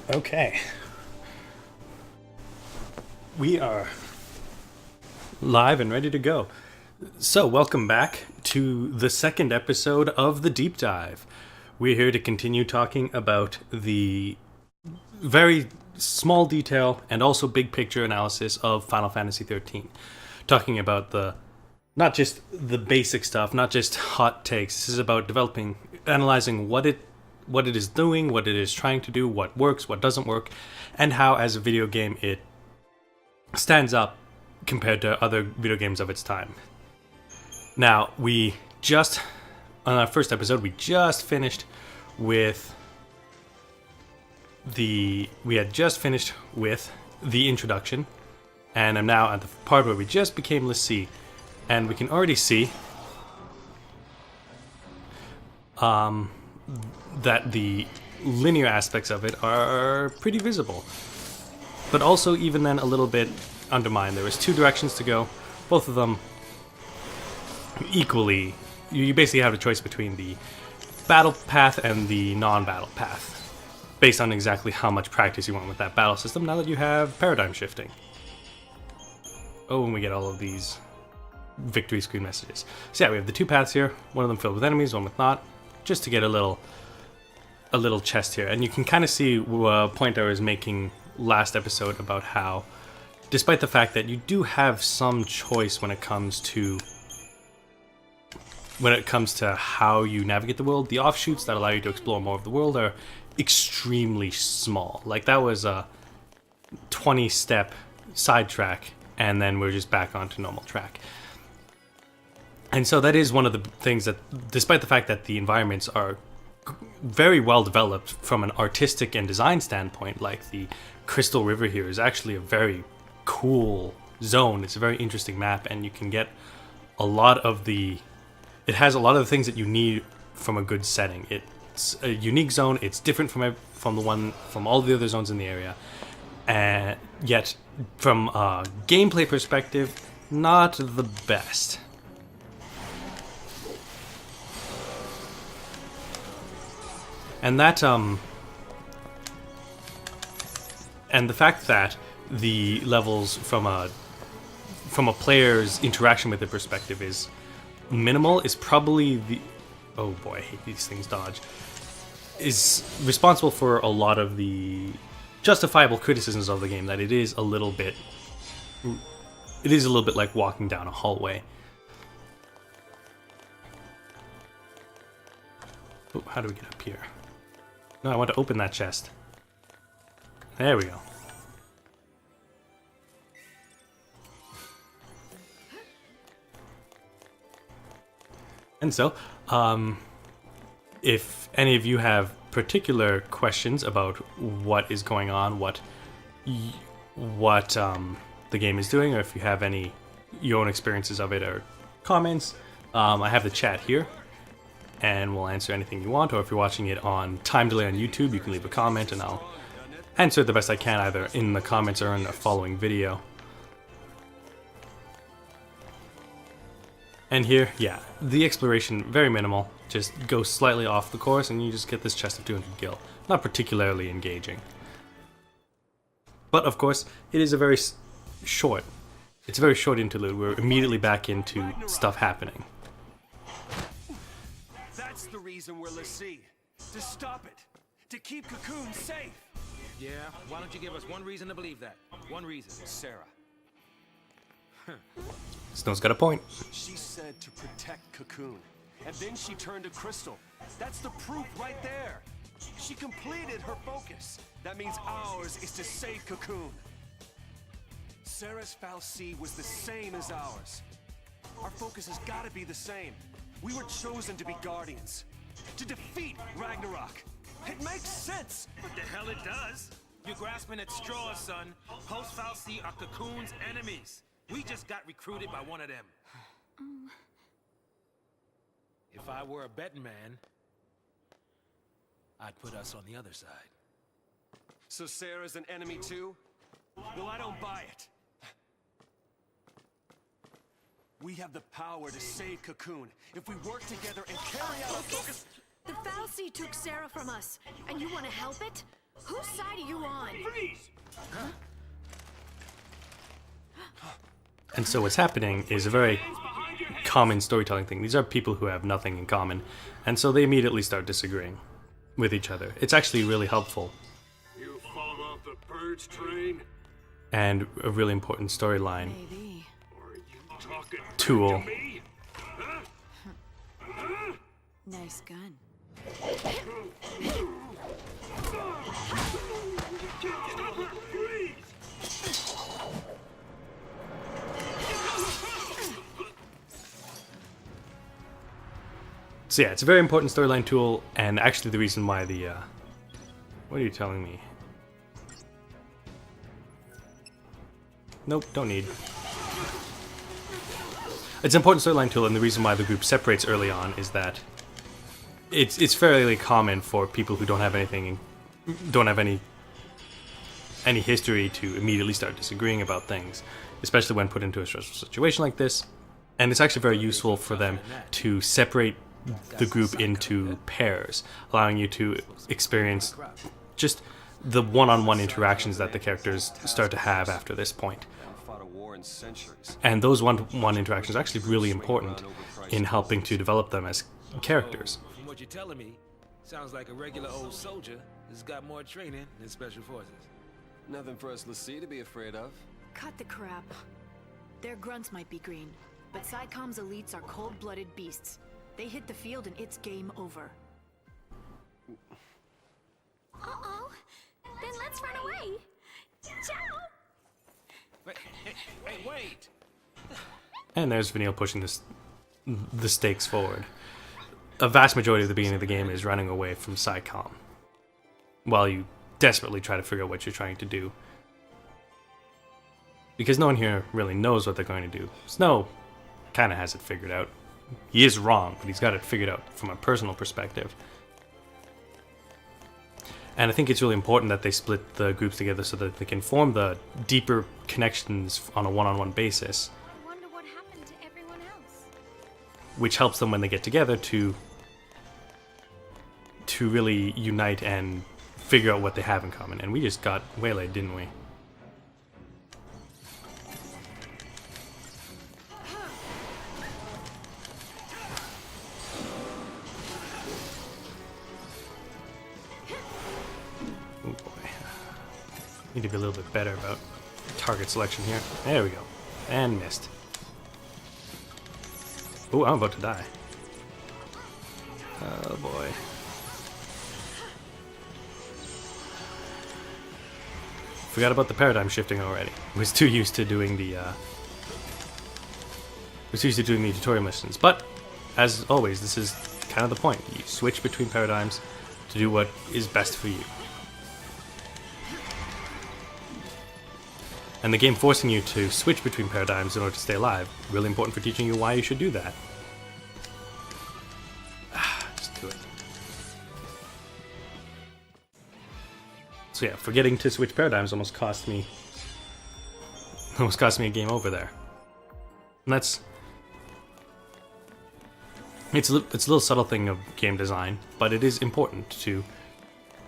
Okay. We are live and ready to go. So, welcome back to the second episode of the Deep Dive. We're here to continue talking about the very small detail and also big picture analysis of Final Fantasy XIII. Talking about not just the basic stuff, not just hot takes. This is about analyzing what it is doing, what it is trying to do, what works, what doesn't work, and how as a video game it stands up compared to other video games of its time. Now, on our first episode, we just finished with the introduction, and I'm now at the part where we just became l'Cie, and we can already see that the linear aspects of it are pretty visible, but also even then a little bit undermined. There was two directions to go, both of them equally. You basically have a choice between the battle path and the non-battle path, based on exactly how much practice you want with that battle system now that you have paradigm shifting. Oh, and we get all of these victory screen messages. So yeah, we have the two paths here, one of them filled with enemies, one with not, just to get a little chest here. And you can kind of see a point I was making last episode about how, despite the fact that you do have some choice when it comes to how you navigate the world, the offshoots that allow you to explore more of the world are extremely small. Like, that was a 20-step sidetrack, and then we're just back onto normal track. And so that is one of the things that, despite the fact that the environments are very well developed from an artistic and design standpoint, like the Crystal River here is actually a very cool zone. It's a very interesting map, and you can get it has a lot of the things that you need from a good setting. It's a unique zone. It's different from all the other zones in the area, and yet from a gameplay perspective, not the best. And and the fact that the levels from a player's interaction with the perspective is minimal is probably oh boy, I hate these things, dodge, is responsible for a lot of the justifiable criticisms of the game, that it is a little bit like walking down a hallway. Oh, how do we get up here? No, I want to open that chest. There we go. And so, if any of you have particular questions about what is going on, what the game is doing, or if you have your own experiences of it or comments, I have the chat here, and we'll answer anything you want. Or if you're watching it on time delay on YouTube, you can leave a comment and I'll answer it the best I can, either in the comments or in the following video. And here, yeah, the exploration, very minimal. Just go slightly off the course and you just get this chest of 200 gil. Not particularly engaging. But of course, it is a very short interlude. We're immediately back into stuff happening. That's the reason we're l'Cie. To stop it. To keep Cocoon safe. Yeah, why don't you give us one reason to believe that? One reason. Sarah. Snow's got a point. She said to protect Cocoon. And then she turned to Crystal. That's the proof right there. She completed her focus. That means ours is to save Cocoon. Sarah's fal'Cie was the same as ours. Our focus has got to be the same. We were chosen to be guardians. To defeat Ragnarok. It makes sense. What the hell it does? You're grasping at straws, son. Post fal'Cie are Cocoon's enemies. We just got recruited by one of them. If I were a betting man, I'd put us on the other side. So Sarah's an enemy too? Well, I don't buy it. We have the power to save Cocoon if we work together and carry out our focus. The fal'Cie took Sarah from us, and you want to help it? Whose side are you on? Freeze! And so what's happening is a very common storytelling thing. These are people who have nothing in common, and so they immediately start disagreeing with each other. It's actually really helpful You fall off the purge train? and a really important storyline Maybe. Or are you talking tool. to me? Nice gun. So yeah, it's a very important storyline tool, and actually the reason why the what are you telling me? Nope, don't need. It's an important storyline tool, and the reason why the group separates early on is that it's fairly common for people who don't have anything, don't have any history to immediately start disagreeing about things, especially when put into a stressful situation like this. And it's actually very useful for them to separate the group into pairs, allowing you to experience just the one-on-one interactions that the characters start to have after this point. Fought a war in centuries. And those one-to-one interactions are actually really important in helping to develop them as characters. From what you're telling me, sounds like a regular old soldier has got more training than special forces. Nothing for us Lassie to be afraid of. Cut the crap. Their grunts might be green, but SciComm's elites are cold-blooded beasts. They hit the field and it's game over. Uh-oh. Then let's run away. Ciao. Hey, wait! And there's Vanille pushing the stakes forward. A vast majority of the beginning of the game is running away from SciComm, while you desperately try to figure out what you're trying to do. Because no one here really knows what they're going to do. Snow kind of has it figured out. He is wrong, but he's got it figured out from a personal perspective. And I think it's really important that they split the groups together so that they can form the deeper connections on a one-on-one basis, I wonder what happened to everyone else. which helps them when they get together to really unite and figure out what they have in common. And we just got waylaid, didn't we? Oh boy. Need to be a little bit better about target selection here. There we go. And missed. Oh, I'm about to die. Oh boy. Forgot about the paradigm shifting already. Was too used to doing the tutorial missions. But as always, this is kind of the point. You switch between paradigms to do what is best for you. And the game forcing you to switch between paradigms in order to stay alive, really important for teaching you why you should do that. Just do it. So yeah, forgetting to switch paradigms almost cost me a game over there. And it's a little subtle thing of game design, but it is important to,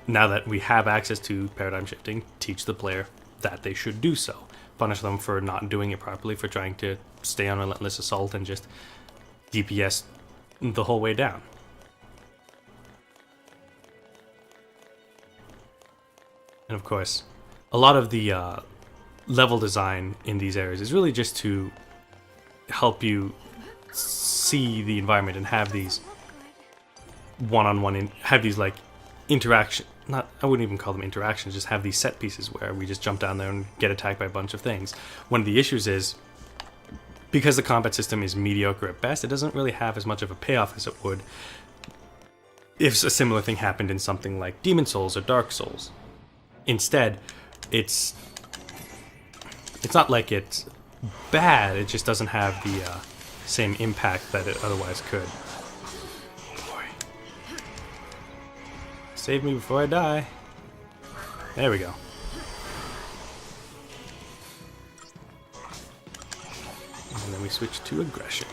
now that we have access to paradigm shifting, teach the player that they should do so. Punish them for not doing it properly, for trying to stay on relentless assault and just DPS the whole way down. And of course, a lot of the level design in these areas is really just to help you see the environment and have these one-on-one, have these like interaction. I wouldn't even call them interactions, just have these set pieces where we just jump down there and get attacked by a bunch of things. One of the issues is, because the combat system is mediocre at best, it doesn't really have as much of a payoff as it would if a similar thing happened in something like Demon Souls or Dark Souls. Instead, it's not like it's bad, it just doesn't have the same impact that it otherwise could. Save me before I die. There we go. And then we switch to aggression.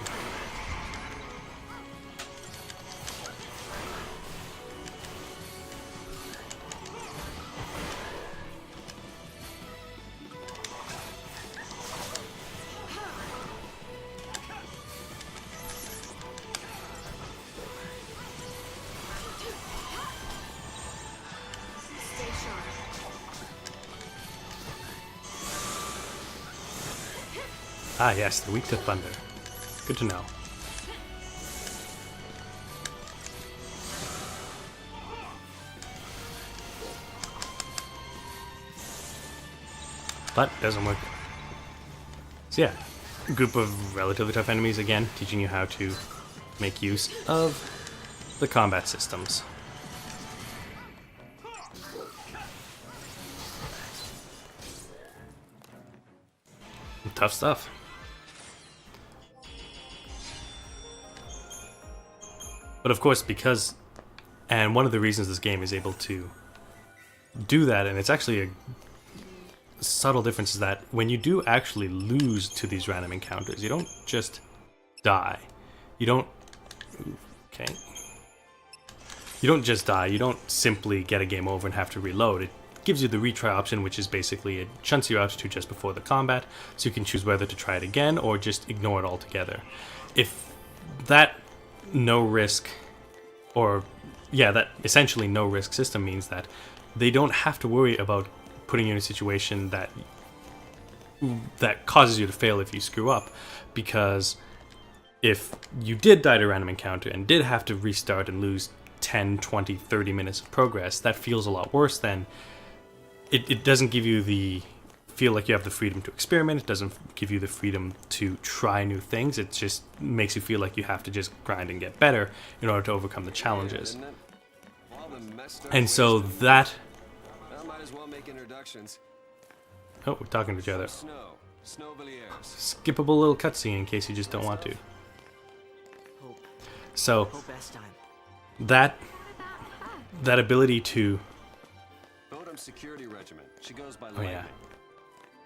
Ah, yes, they're weak to thunder. Good to know. But it doesn't work. So yeah, group of relatively tough enemies again, teaching you how to make use of the combat systems. Tough stuff. But of course, because, and one of the reasons this game is able to do that, and it's actually a subtle difference, is that when you do actually lose to these random encounters, you don't just die. You don't, okay. You don't just die, you don't simply get a game over and have to reload. It gives you the retry option, which is basically it chunks you out to just before the combat, so you can choose whether to try it again or just ignore it altogether. If that no risk, or yeah, that essentially no risk system means that they don't have to worry about putting you in a situation that causes you to fail if you screw up, because if you did die to a random encounter and did have to restart and lose 10, 20, 30 minutes of progress, that feels a lot worse than it doesn't give you the feel like you have the freedom to experiment. It doesn't give you the freedom to try new things. It just makes you feel like you have to just grind and get better in order to overcome the challenges. And so that... might as well make introductions. Oh, we're talking to each other. Snow Villiers. Skippable little cutscene in case you just don't want to. So that ability to... Bodum Security Regiment. She goes by Oh Lightning. yeah.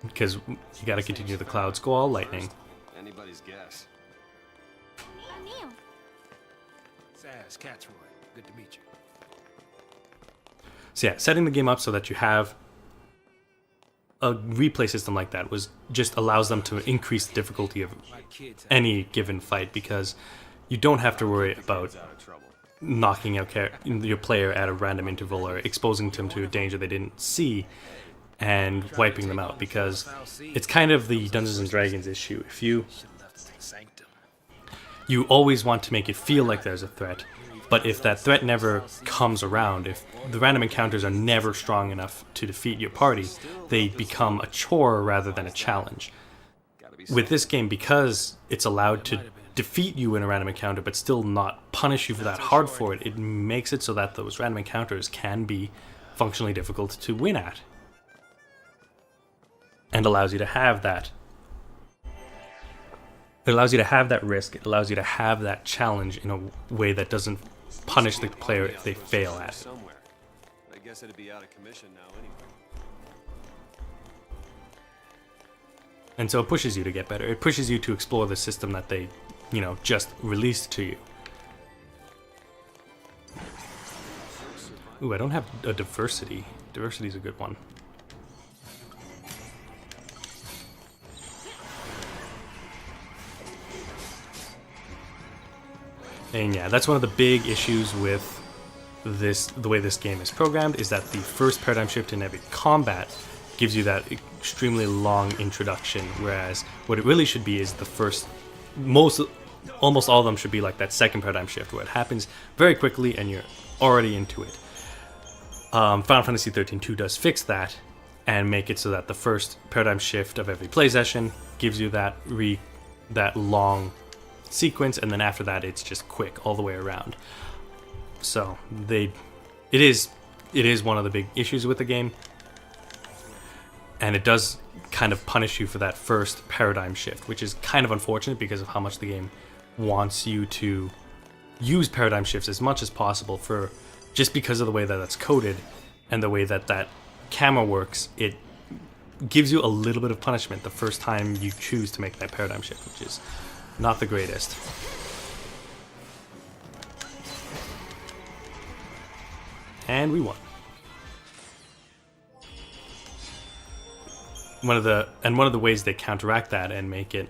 Because you gotta continue the cloud squall, lightning. Anybody's guess. O'Neill. Saz, Catroy, good to meet you. So yeah, setting the game up so that you have a replay system like that just allows them to increase the difficulty of My kids have any given fight, because you don't have to worry about Out of trouble. knocking out your player at a random interval or exposing them to a danger they didn't see and wiping them out, because it's kind of the Dungeons and Dragons issue. If you always want to make it feel like there's a threat, but if that threat never comes around, if the random encounters are never strong enough to defeat your party, they become a chore rather than a challenge. With this game, because it's allowed to defeat you in a random encounter but still not punish you for that hard for it, it makes it so that those random encounters can be functionally difficult to win at. And allows you to have that. It allows you to have that risk, it allows you to have that challenge in a way that doesn't punish the player if they fail at it. Somewhere. I guess it'd be out of commission now anyway. And so it pushes you to get better. It pushes you to explore the system that they, just released to you. Ooh, I don't have a diversity. Diversity's a good one. And yeah, that's one of the big issues with the way this game is programmed, is that the first paradigm shift in every combat gives you that extremely long introduction, whereas what it really should be is the first, almost all of them should be like that second paradigm shift, where it happens very quickly and you're already into it. Final Fantasy XIII 2 does fix that and make it so that the first paradigm shift of every play session gives you that long sequence, and then after that it's just quick all the way around. So it is one of the big issues with the game, and it does kind of punish you for that first paradigm shift, which is kind of unfortunate because of how much the game wants you to use paradigm shifts as much as possible, for just because of the way that that's coded and the way that that camera works. It gives you a little bit of punishment the first time you choose to make that paradigm shift, which is not the greatest. And we won. One of the ways they counteract that and make it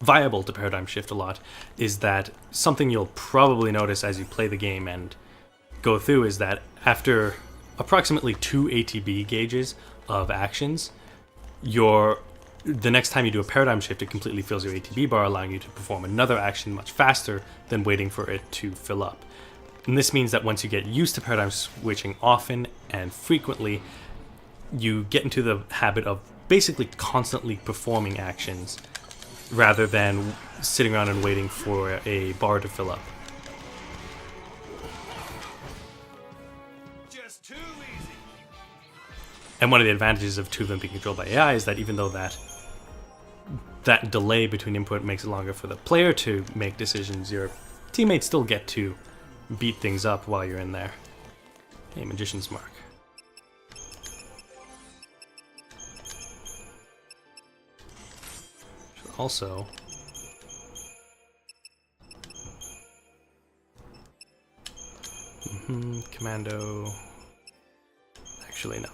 viable to paradigm shift a lot is that something you'll probably notice as you play the game and go through is that after approximately 2 ATB gauges of actions, your the next time you do a paradigm shift, it completely fills your ATB bar, allowing you to perform another action much faster than waiting for it to fill up. And this means that once you get used to paradigm switching often and frequently, you get into the habit of basically constantly performing actions rather than sitting around and waiting for a bar to fill up. Just too easy. And one of the advantages of two of them being controlled by AI is that even though that delay between input makes it longer for the player to make decisions, your teammates still get to beat things up while you're in there. Hey, Magician's Mark. Also, Commando. Actually, no.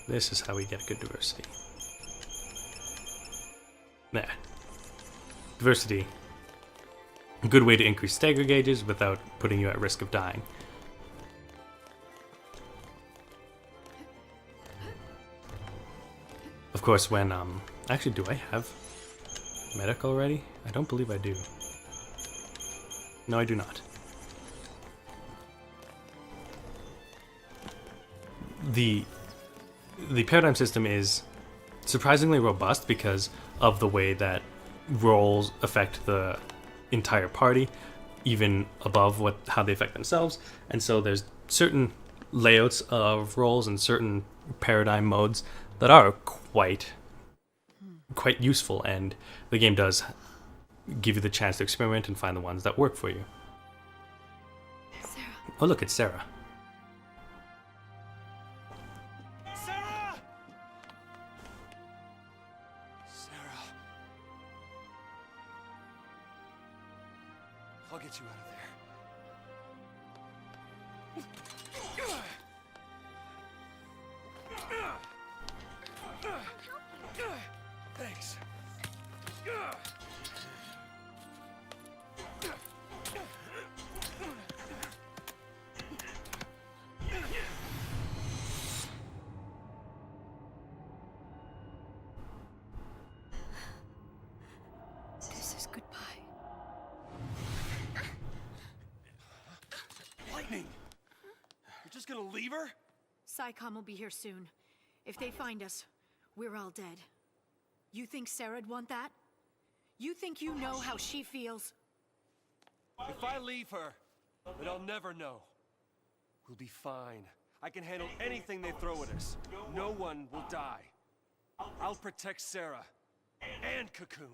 This is how we get good diversity. Nah. Diversity. A good way to increase stagger gauges without putting you at risk of dying. Of course, when, actually, do I have medic already? I don't believe I do. No, I do not. The paradigm system is surprisingly robust because of the way that roles affect the entire party, even above how they affect themselves. And so there's certain layouts of roles and certain paradigm modes that are quite useful, and the game does give you the chance to experiment and find the ones that work for you. Sarah. Oh, look, it's Sarah. Sarah! Sarah. I'll get you out of there. Thanks. This is goodbye. Lightning! You're just gonna leave her? SciComm will be here soon. If they find us, we're all dead. You think Sarah'd want that? You think you know how she feels? If I leave her, then I'll never know. We'll be fine. I can handle anything they throw at us. No one will die. I'll protect Sarah. And Cocoon.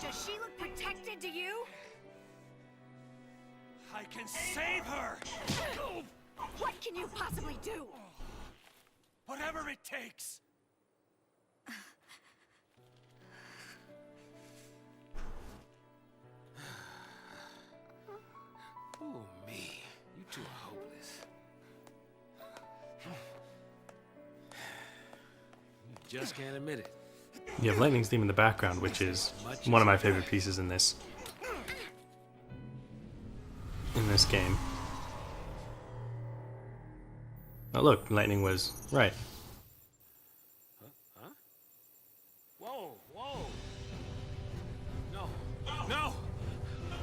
Does she look protected to you? I can save her! What can you possibly do? Whatever it takes! Ooh, me. You two are hopeless. You just can't admit it. You have Lightning's theme in the background, which is one of my favorite pieces in this game. Oh look, Lightning was right. Huh? Whoa, whoa. No, no! No,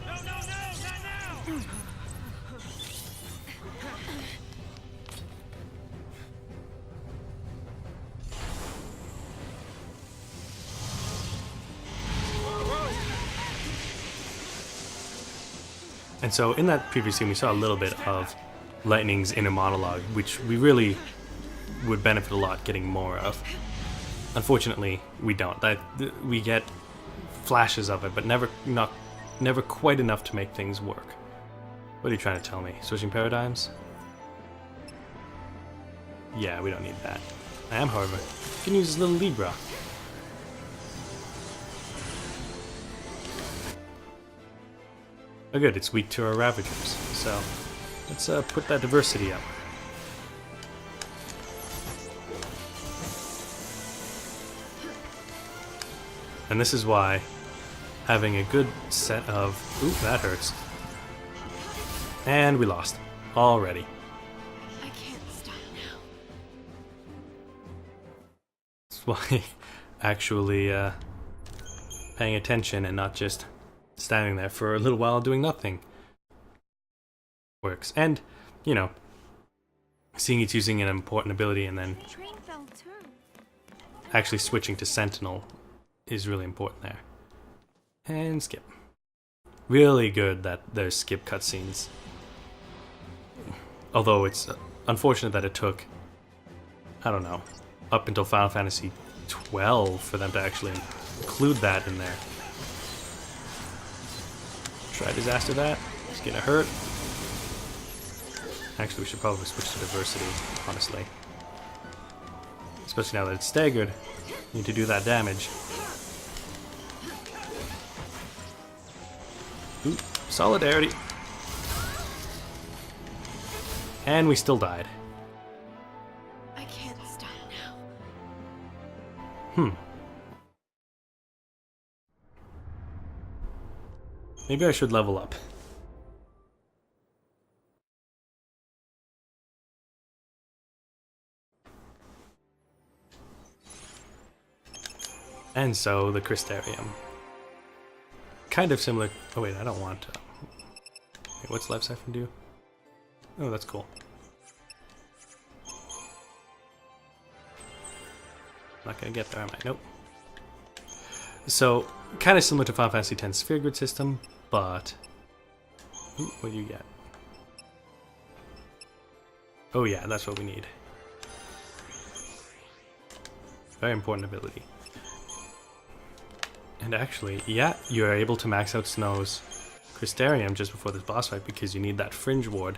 no, no, not now! And so in that previous scene, we saw a little bit of Lightning's inner monologue, which we really would benefit a lot getting more of. Unfortunately, we don't. We get flashes of it, but never quite enough to make things work. What are you trying to tell me? Switching paradigms? Yeah, we don't need that. I am, however, can use this little Libra. Oh good, it's weak to our Ravagers, so let's put that diversity up. And this is why having a good set of... Ooh, that hurts. And we lost. Already. I can't stop now. That's why actually paying attention and not just standing there for a little while doing nothing works. And, you know, seeing it's using an important ability and then The train fell too. actually switching to Sentinel is really important there. And skip. Really good that there's skip cutscenes. Although it's unfortunate that it took, I don't know, up until Final Fantasy XII for them to actually include that in there. Try disaster that. It's gonna hurt. Actually, we should probably switch to diversity, honestly. Especially now that it's staggered. You need to do that damage. Ooh, solidarity. And we still died. I can't stop now. Maybe I should level up. And so, the Crystarium. Kind of similar... Oh wait, I don't want to... Wait, what's Life Siphon do? Oh, that's cool. Not gonna get there, am I? Nope. So, kind of similar to Final Fantasy X Sphere Grid system, but... Ooh, what do you get? Oh yeah, that's what we need. Very important ability. And actually, yeah, you are able to max out Snow's Crystarium just before this boss fight because you need that Fringe Ward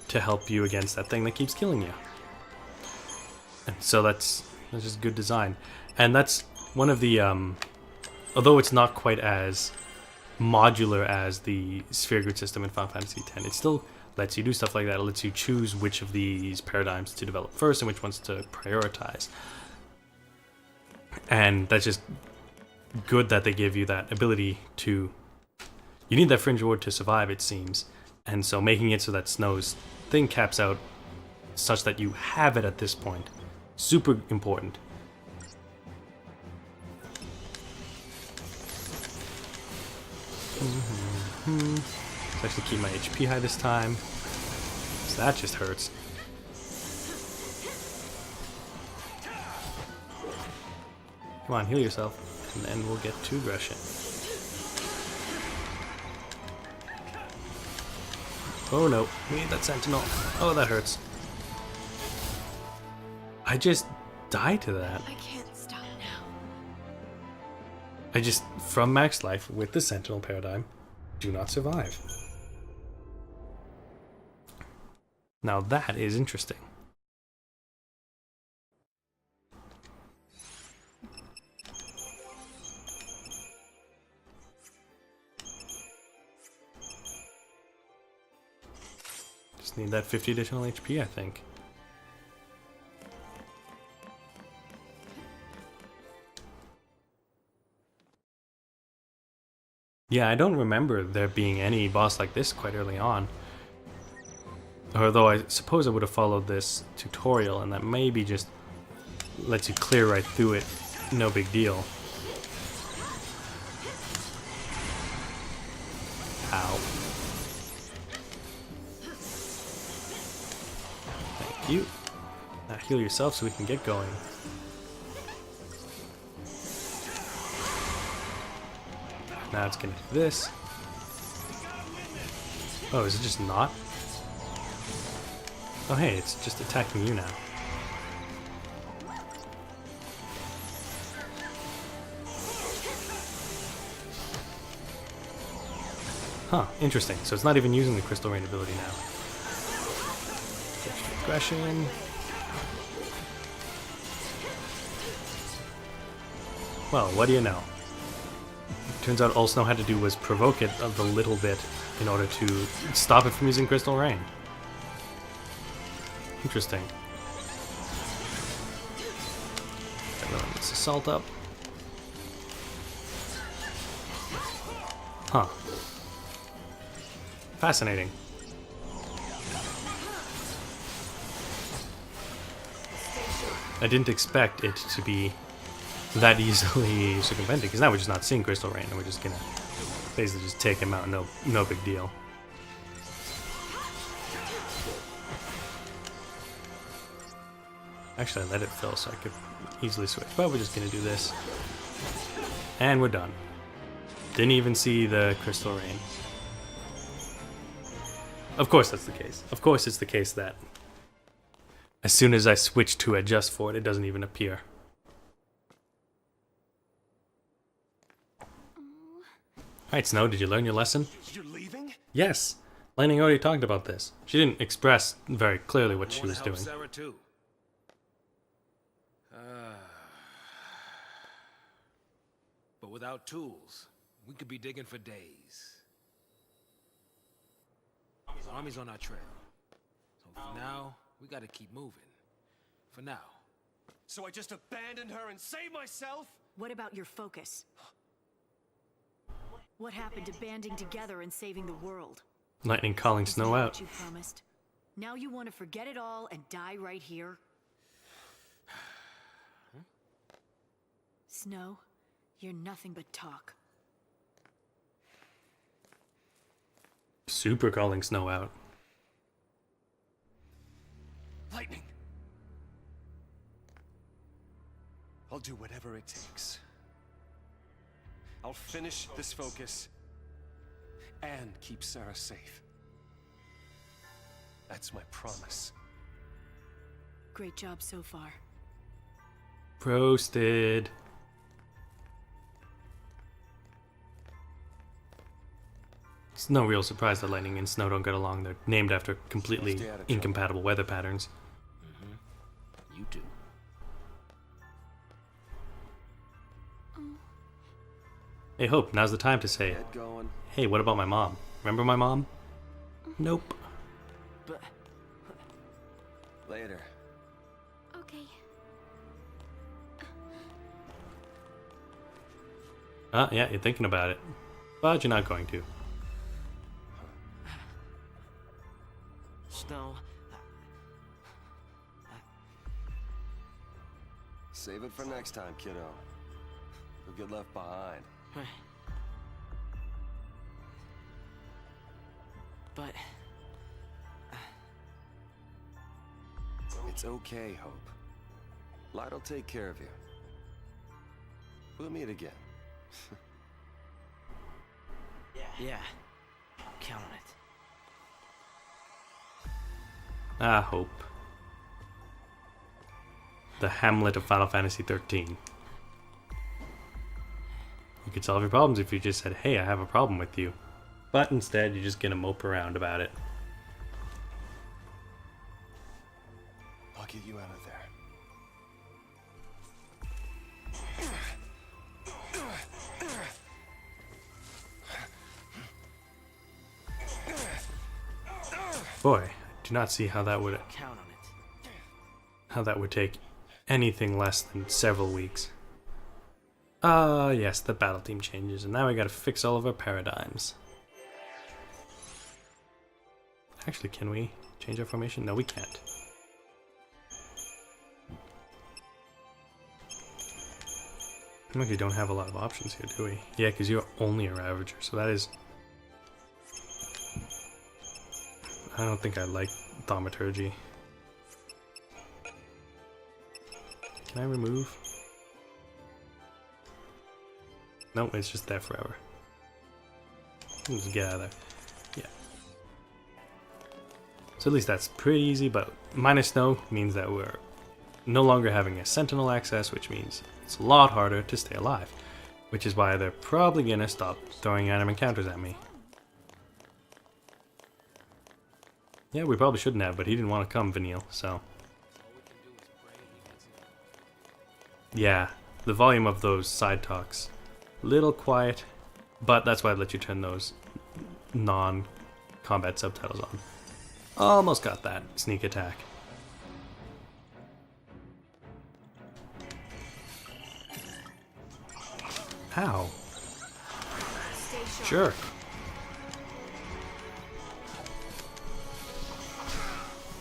to help you against that thing that keeps killing you. And so that's just good design. And that's one of the, although it's not quite as modular as the Sphere Grid system in Final Fantasy X, it still lets you do stuff like that. It lets you choose which of these paradigms to develop first and which ones to prioritize. And that's just good that they give you that ability to... You need that Fringe Ward to survive, it seems. And so making it so that Snow's thing caps out such that you have it at this point. Super important. Let's actually keep my HP high this time. So that just hurts. Come on, heal yourself. And then we'll get to aggression. Oh no, we need that Sentinel. Oh, that hurts. I just died to that. I can't stop now. I just, from max life with the Sentinel paradigm, do not survive. Now that is interesting. Just need that 50 additional HP, I think. Yeah, I don't remember there being any boss like this quite early on. Although I suppose I would have followed this tutorial and that maybe just lets you clear right through it. No big deal. Ow. Thank you. Now heal yourself so we can get going. Now it's gonna do this. Oh, is it just not? Oh hey, it's just attacking you now. Huh, interesting. So it's not even using the Crystal Rain ability now. Extra aggression. Well, what do you know? Turns out all Snow had to do was provoke it a little bit in order to stop it from using Crystal Rain. Interesting. Let's assault up. Huh. Fascinating. I didn't expect it to be that easily circumvented, because now we're just not seeing Crystal Rain, and we're just gonna basically just take him out, no big deal. Actually, I let it fill so I could easily switch, but we're just gonna do this. And we're done. Didn't even see the Crystal Rain. Of course that's the case. Of course it's the case that as soon as I switch to adjust for it, it doesn't even appear. Alright, Snow, did you learn your lesson? You're leaving? Yes. Lightning already talked about this. She didn't express very clearly what she was doing. Sarah too. But without tools, we could be digging for days. The army's on our trail. So for now, we gotta keep moving. For now. So I just abandoned her and saved myself? What about your focus? What happened to banding together and saving the world? Lightning calling Isn't Snow that out. what you promised? Now you want to forget it all and die right here? Snow, you're nothing but talk. Super calling Snow out. Lightning! I'll do whatever it takes. I'll finish this focus and keep Sarah safe. That's my promise. Great job so far. Roasted. It's no real surprise that Lightning and Snow don't get along. They're named after completely Stay out of trouble. incompatible weather patterns. You do. Hey, Hope, now's the time to say, Get going. hey, what about my mom? Remember my mom? Nope. But Later. Okay. Yeah, you're thinking about it. But you're not going to. Snow, Save it for next time, kiddo. You'll get left behind. but It's okay, Hope. Light'll take care of you. We'll meet again. yeah, count on it. Ah, Hope. The Hamlet of Final Fantasy XIII. You could solve your problems if you just said, hey, I have a problem with you. But instead, you're just gonna mope around about it. I'll get you out of there. Boy, I do not see how that would Count on it. take anything less than several weeks. Yes, the battle team changes, and now we gotta fix all of our paradigms. Actually, can we change our formation? No, we can't. We actually don't have a lot of options here, do we? Yeah, because you're only a Ravager, so that is... I don't think I like Thaumaturgy. Can I remove? No, it's just there forever. Let's get out of there. Yeah. So at least that's pretty easy, but minus Snow means that we're no longer having a Sentinel access, which means it's a lot harder to stay alive. Which is why they're probably gonna stop throwing random encounters at me. Yeah, we probably shouldn't have, but he didn't want to come, Vanille, so... Yeah, the volume of those side talks. Little quiet, but that's why I'd let you turn those non-combat subtitles on. Almost got that. Sneak attack. Ow. Stay sharp. Jerk.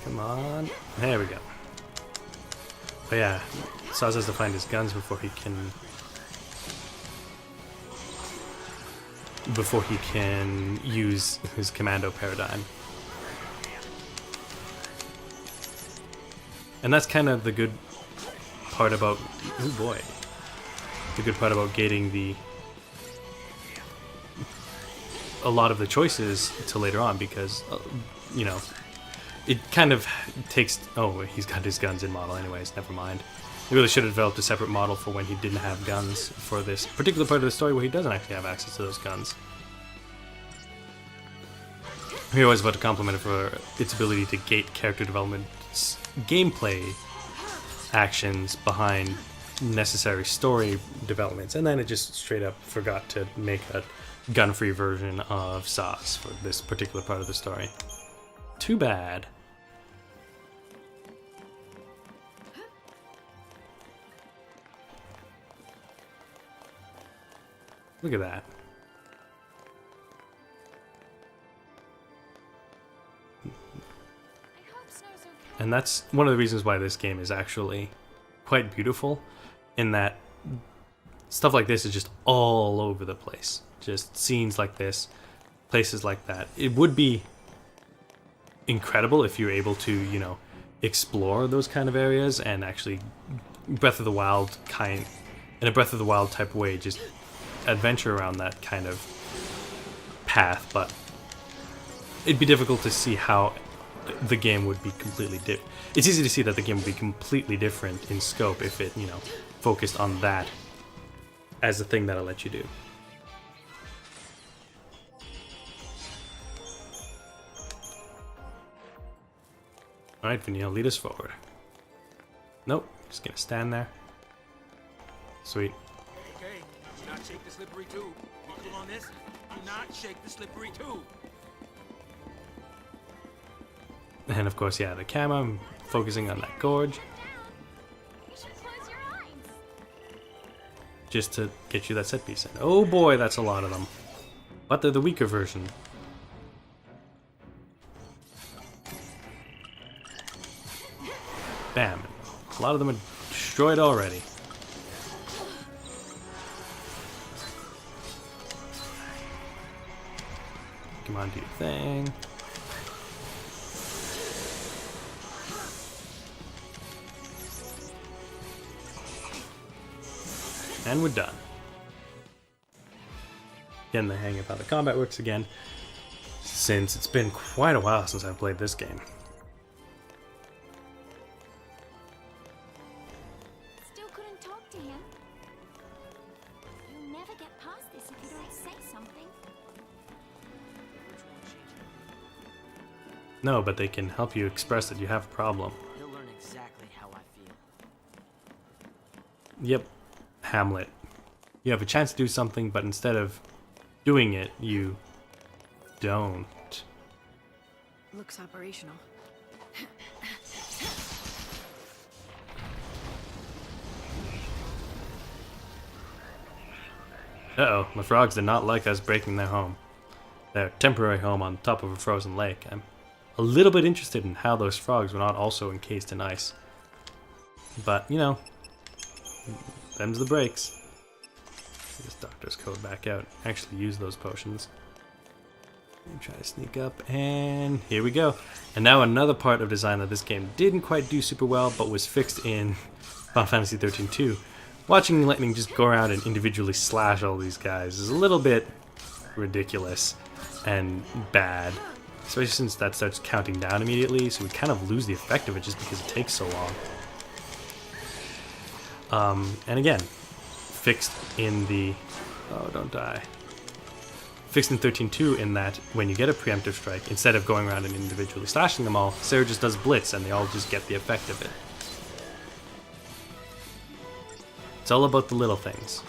Come on. There we go. But yeah, Saz has to find his guns before he can use his commando paradigm. And that's kind of the good part about, oh boy, the good part about gating a lot of the choices to later on, because you know, it kind of takes, oh, he's got his guns in model anyways, never mind. He really should have developed a separate model for when he didn't have guns for this particular part of the story where he doesn't actually have access to those guns. We're always about to compliment it for its ability to gate character development's gameplay actions behind necessary story developments, and then it just straight up forgot to make a gun-free version of Saz for this particular part of the story. Too bad. Look at that. And that's one of the reasons why this game is actually quite beautiful, in that stuff like this is just all over the place. Just scenes like this, places like that. It would be incredible if you're able to, you know, explore those kind of areas and actually Breath of the Wild kind, in a Breath of the Wild type way, just adventure around that kind of path, but it'd be difficult to see how the game would be completely different. It's easy to see that the game would be completely different in scope if it, you know, focused on that as the thing that'll let you do. Alright, Vanille, lead us forward. Nope, just gonna stand there. Sweet. Okay, do not shake the slippery tube. Be cool on this. Do not shake the slippery tube. And of course, yeah, the camera, I'm focusing on that gorge. You should close your eyes. Just to get you that set piece in. Oh boy, that's a lot of them. But they're the weaker version. Bam. A lot of them are destroyed already. Come on, do your thing. And we're done. Getting the hang of how the combat works again, since it's been quite a while since I've played this game. Still couldn't talk to him. You'll never get past this if you don't say something. No, but they can help you express that you have a problem. He'll learn exactly how I feel. Yep, Hamlet. You have a chance to do something, but instead of doing it, you don't. Looks operational. Uh-oh, the frogs did not like us breaking their home. Their temporary home on top of a frozen lake. I'm a little bit interested in how those frogs were not also encased in ice. But, you know, them's the breaks. This doctor's code back out. Actually use those potions. And try to sneak up, and here we go. And now another part of design that this game didn't quite do super well, but was fixed in Final Fantasy XIII 2. Watching Lightning just go around and individually slash all these guys is a little bit ridiculous and bad. Especially since that starts counting down immediately, so we kind of lose the effect of it just because it takes so long. And again, fixed in the... oh, don't die. Fixed in 13.2 in that when you get a preemptive strike, instead of going around and individually slashing them all, Sarah just does blitz and they all just get the effect of it. It's all about the little things.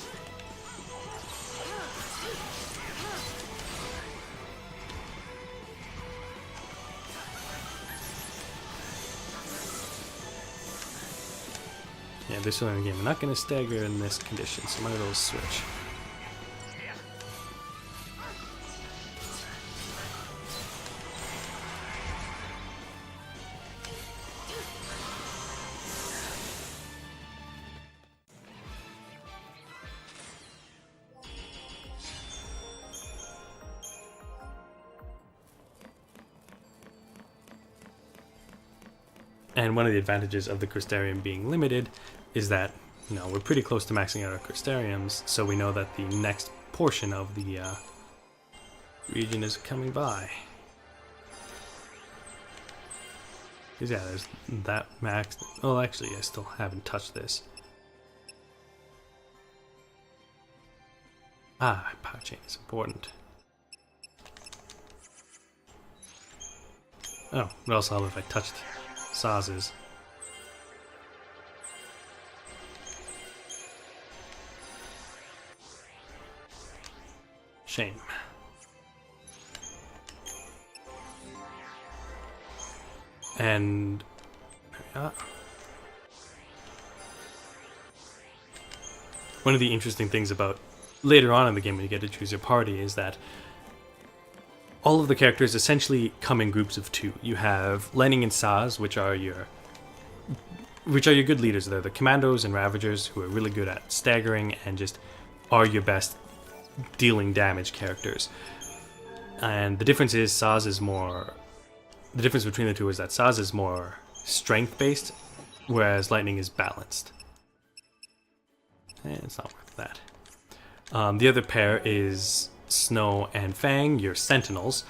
Yeah, this one in the game. We're not going to stagger in this condition, so might as well switch. And one of the advantages of the Crystarium being limited is that, we're pretty close to maxing out our Crystariums, so we know that the next portion of the region is coming by. Because yeah, there's that max. Oh, actually, I still haven't touched this. Ah, power chain is important. Oh, what else help if I touched Saz's? Shame. And one of the interesting things about later on in the game when you get to choose your party is that all of the characters essentially come in groups of two. You have Lightning and Saz, which are your good leaders. They're the commandos and ravagers who are really good at staggering and just are your best dealing damage characters. And the difference is the difference between the two is that Saz is more strength based, whereas Lightning is balanced. It's not worth that. The other pair is Snow and Fang, your sentinels.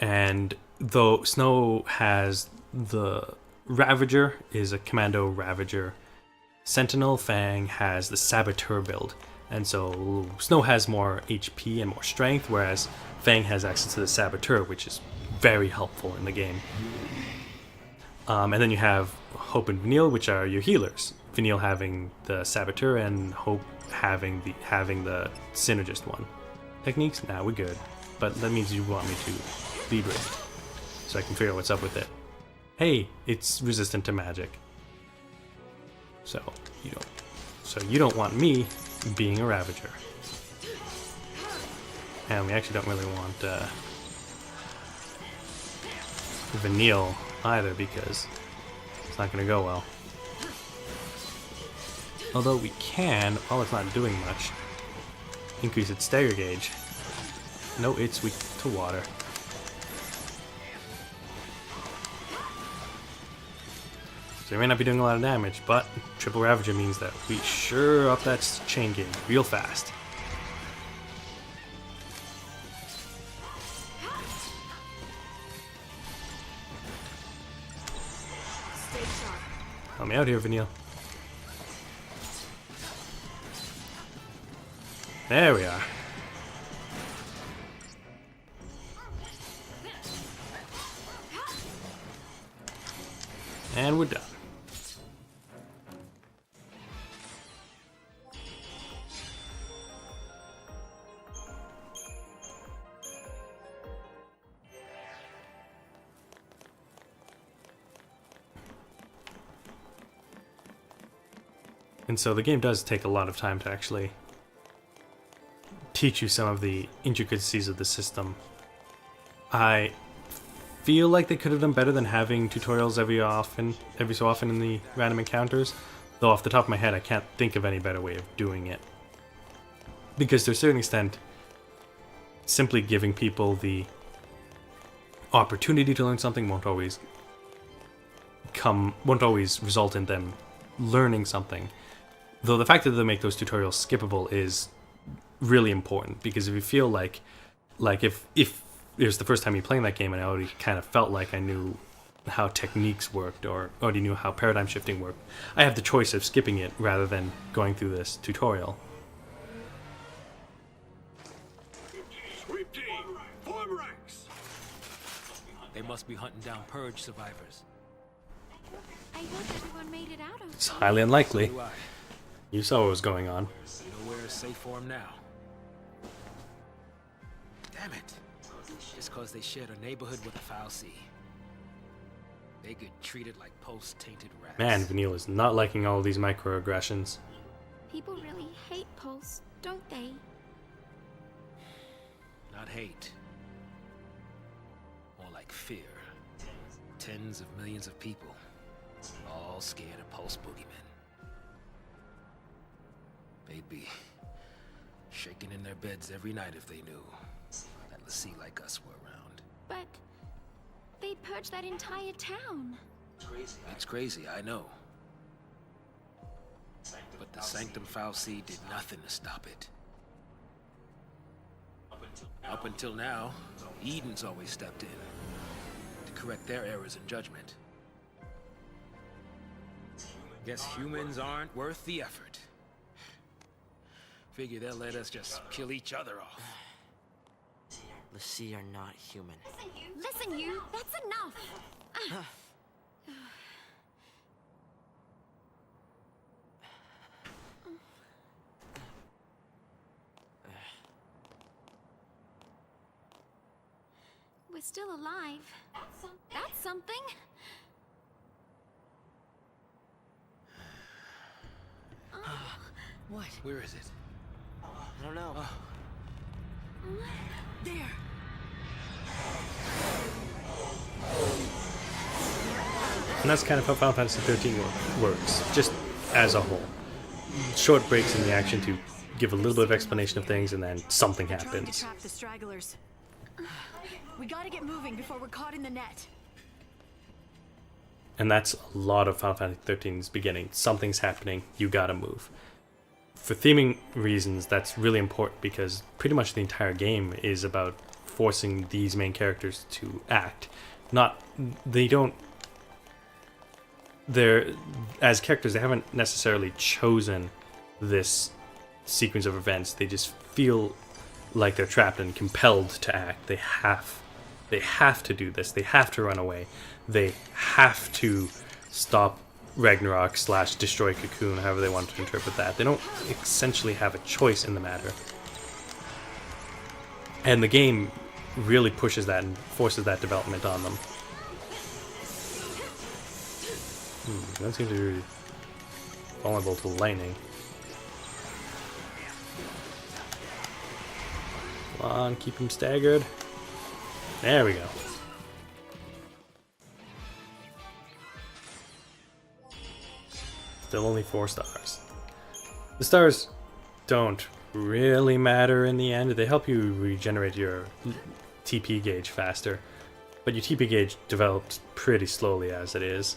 And though Snow has the Ravager, is a commando Ravager sentinel, Fang has the Saboteur build. And so Snow has more HP and more strength, whereas Fang has access to the Saboteur, which is very helpful in the game. And then you have Hope and Vanille, which are your healers. Vanille having the Saboteur and Hope having the Synergist one. Techniques? Nah, we're good. But that means you want me to lead with it, so I can figure out what's up with it. Hey, it's resistant to magic. So you don't want me being a Ravager. And we actually don't really want Vanille either, because it's not going to go well. Although we can, while it's not doing much, increase its stagger gauge. No, it's weak to water. So it may not be doing a lot of damage, but triple Ravager means that we sure up that chain gauge real fast. Help me out here, Vanille. There we are. And we're done. And so the game does take a lot of time to actually teach you some of the intricacies of the system. I feel like they could have done better than having tutorials every so often in the random encounters, though off the top of my head I can't think of any better way of doing it. Because to a certain extent, simply giving people the opportunity to learn something won't always result in them learning something. Though the fact that they make those tutorials skippable is really important, because if you feel like if it was the first time you're playing that game and I already kind of felt like I knew how techniques worked or already knew how paradigm shifting worked, I have the choice of skipping it rather than going through this tutorial. Sweep team, form ranks. They must be hunting down Purge survivors. I hope everyone made it out It's okay. highly unlikely. Do I? You saw what was going on. Nowhere is safe for them now. Damn it. Just cause they shared a neighborhood with a foul sea. They get treated like post-tainted rats. Man, Vanille is not liking all of these microaggressions. People really hate Pulse, don't they? Not hate. More like fear. Tens of millions of people. All scared of Pulse boogeymen. They'd be shaking in their beds every night if they knew that Lassie like us were around. But they purged that entire town. It's crazy, I know. But the Sanctum Falsi did nothing to stop it. Up until now, Eden's always stepped in to correct their errors in judgment. Guess humans aren't worth the effort. Figure they'll let us just kill each other off. L'Cie are not human. Listen, you, that's enough. We're still alive. That's something. What? Where is it? I don't know. There! And that's kind of how Final Fantasy XIII works, just as a whole. Short breaks in the action to give a little bit of explanation of things, and then something Trying to happens. trap the stragglers. We gotta get moving before we're caught in the net. And that's a lot of Final Fantasy XIII's beginning. Something's happening, you gotta move. For theming reasons, that's really important because pretty much the entire game is about forcing these main characters to act. They're, as characters, they haven't necessarily chosen this sequence of events. They just feel like they're trapped and compelled to act. They have to do this. They have to run away. They have to stop Ragnarok / destroy Cocoon, however they want to interpret that. They don't essentially have a choice in the matter. And the game really pushes that and forces that development on them. Don't seem to be vulnerable to lightning. Come on, keep him staggered. There we go. Still only 4 stars. The stars don't really matter in the end. They help you regenerate your TP gauge faster, but your TP gauge develops pretty slowly as it is.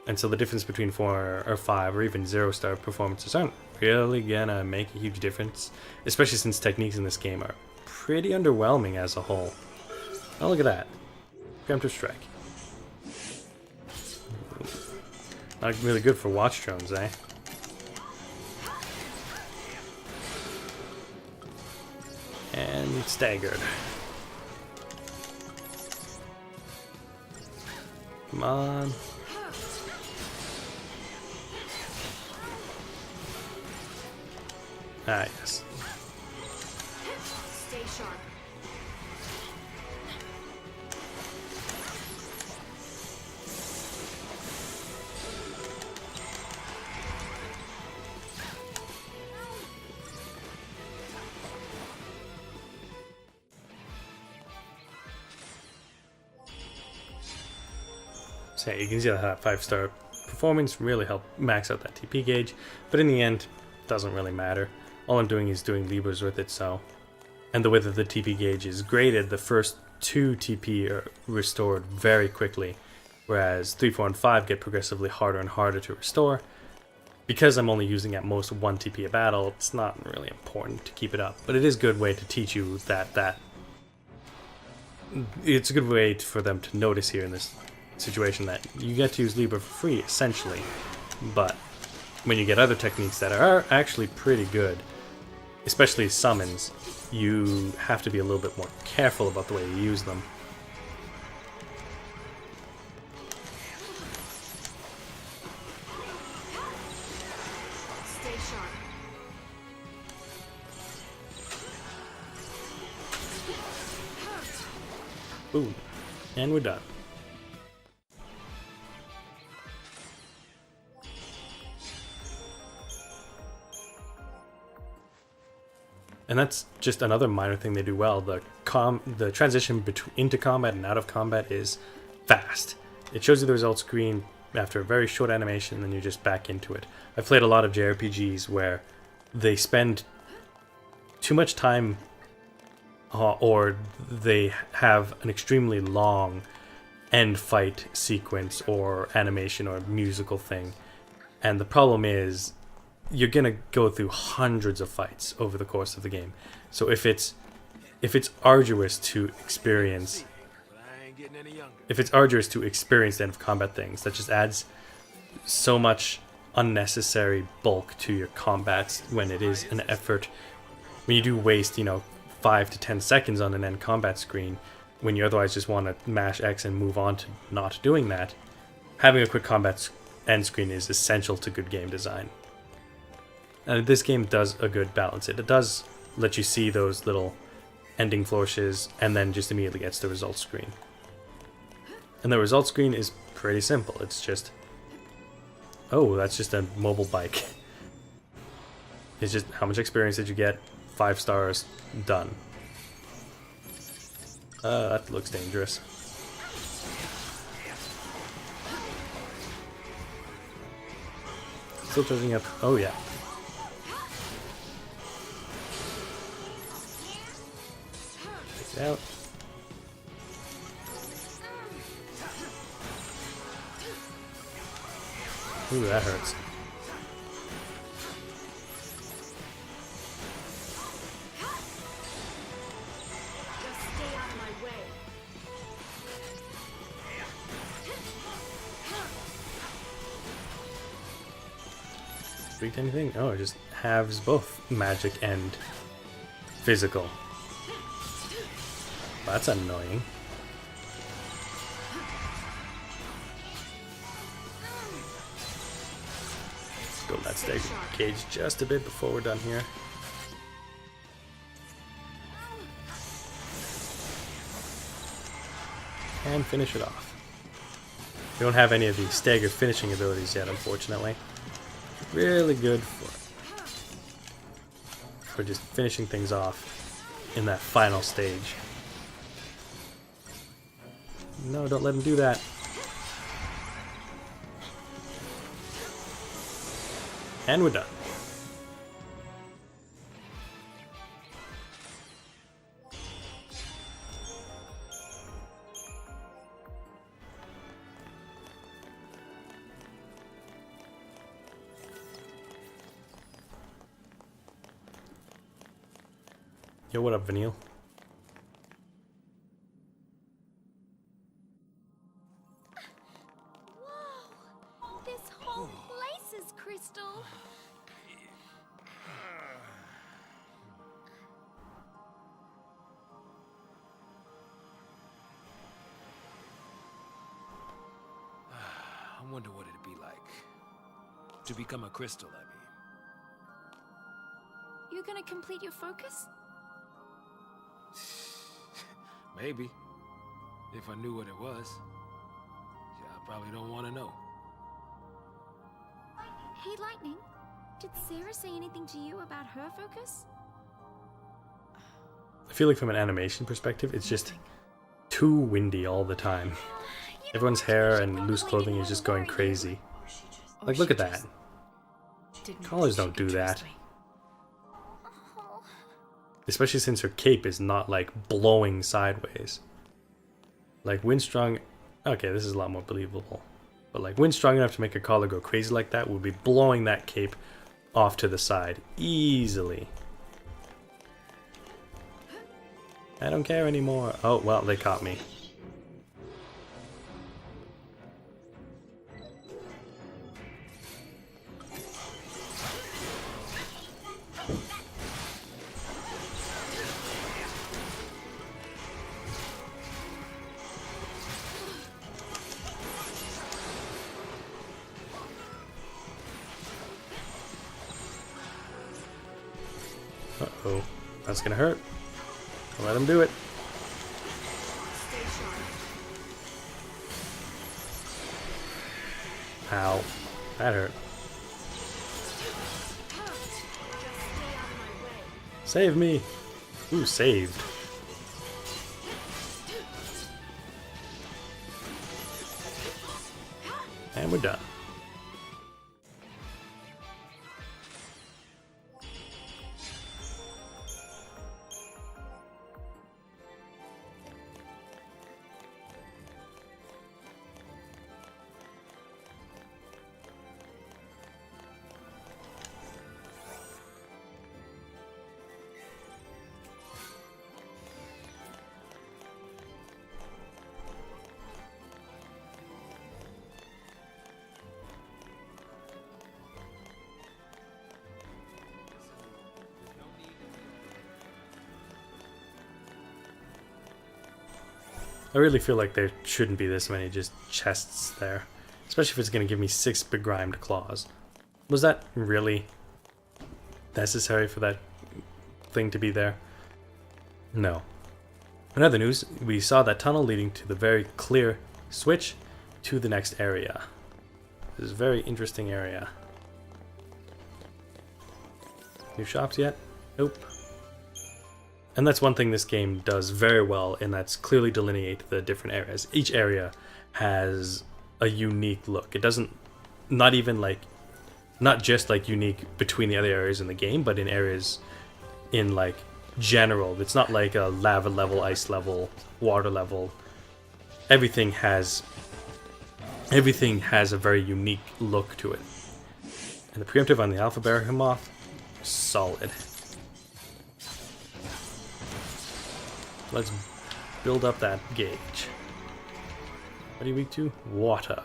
And so the difference between 4 or 5 or even 0-star performances aren't really gonna make a huge difference, especially since techniques in this game are pretty underwhelming as a whole. Oh, look at that. Preemptive strike. Not really good for watch drones, eh? And staggered. Come on. Ah, yes. Stay sharp. So yeah, you can see that 5-star performance really helped max out that TP gauge, but in the end, doesn't really matter. All I'm doing is doing Libras with it, so. And the way that the TP gauge is graded, the first 2 TP are restored very quickly, whereas 3, 4, and 5 get progressively harder and harder to restore. Because I'm only using at most 1 TP a battle, it's not really important to keep it up, but it is a good way to teach you that it's a good way for them to notice here in this situation that you get to use Libra for free, essentially, but when you get other techniques that are actually pretty good, especially summons, you have to be a little bit more careful about the way you use them. Stay sharp. Boom. And we're done. And that's just another minor thing they do well. The transition into combat and out of combat is fast. It shows you the results screen after a very short animation, and then you're just back into it. I've played a lot of JRPGs where they spend too much time or they have an extremely long end fight sequence or animation or musical thing. And the problem is you're going to go through hundreds of fights over the course of the game. So if it's arduous to experience the end of combat things, that just adds so much unnecessary bulk to your combats when it is an effort. When you do waste, 5 to 10 seconds on an end combat screen, when you otherwise just want to mash X and move on to not doing that, having a quick combat end screen is essential to good game design. And this game does a good balance. It does let you see those little ending flourishes and then just immediately gets the results screen. And the results screen is pretty simple. It's just, oh, that's just a mobile bike. It's just how much experience did you get? 5 stars, done. That looks dangerous. Still charging up. Oh yeah. Take it out. Ooh, that hurts. Tweaked anything? Oh, it just halves both magic and physical. That's annoying. Let's build that stagger cage just a bit before we're done here. And finish it off. We don't have any of the staggered finishing abilities yet, unfortunately. Really good for just finishing things off in that final stage. No, don't let him do that. And we're done. Yo, what up, Vanille? Whoa! This whole place is crystal. I wonder what it'd be like to become a crystal, I mean. You're gonna complete your focus? Maybe. If I knew what it was. Yeah, I probably don't want to know. Hey, Lightning. Did Sarah say anything to you about her focus? I feel like from an animation perspective, it's just too windy all the time. Everyone's hair and loose clothing is just going crazy. Like, look at that. Collars don't do that. Especially since her cape is not, like, blowing sideways. Like, wind strong... Okay, this is a lot more believable. But, like, wind strong enough to make her collar go crazy like that would be blowing that cape off to the side. Easily. I don't care anymore. Oh, well, they caught me. Uh-oh. That's gonna hurt. Don't let him do it. Ow. That hurt. Save me! Ooh, saved. And we're done. I really feel like there shouldn't be this many just chests there. Especially if it's going to give me 6 begrimed claws. Was that really necessary for that thing to be there? No. In other news, we saw that tunnel leading to the very clear switch to the next area. This is a very interesting area. New shops yet? Nope. And that's one thing this game does very well, and that's clearly delineate the different areas. Each area has a unique look. It doesn't, not just like unique between the other areas in the game, but in areas in like general. It's not like a lava level, ice level, water level. Everything has a very unique look to it. And the preemptive on the Alpha Behemoth, solid. Let's build up that gauge. What are you weak to? Water.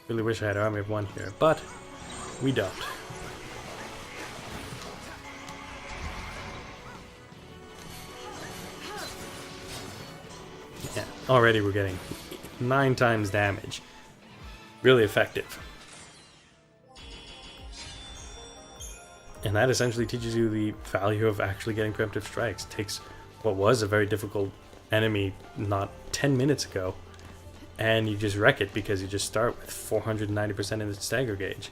Really wish I had Army of One here, but we don't. Yeah, already we're getting 9 times damage. Really effective. And that essentially teaches you the value of actually getting preemptive strikes. It takes what was a very difficult enemy not 10 minutes ago, and you just wreck it because you just start with 490% in the stagger gauge.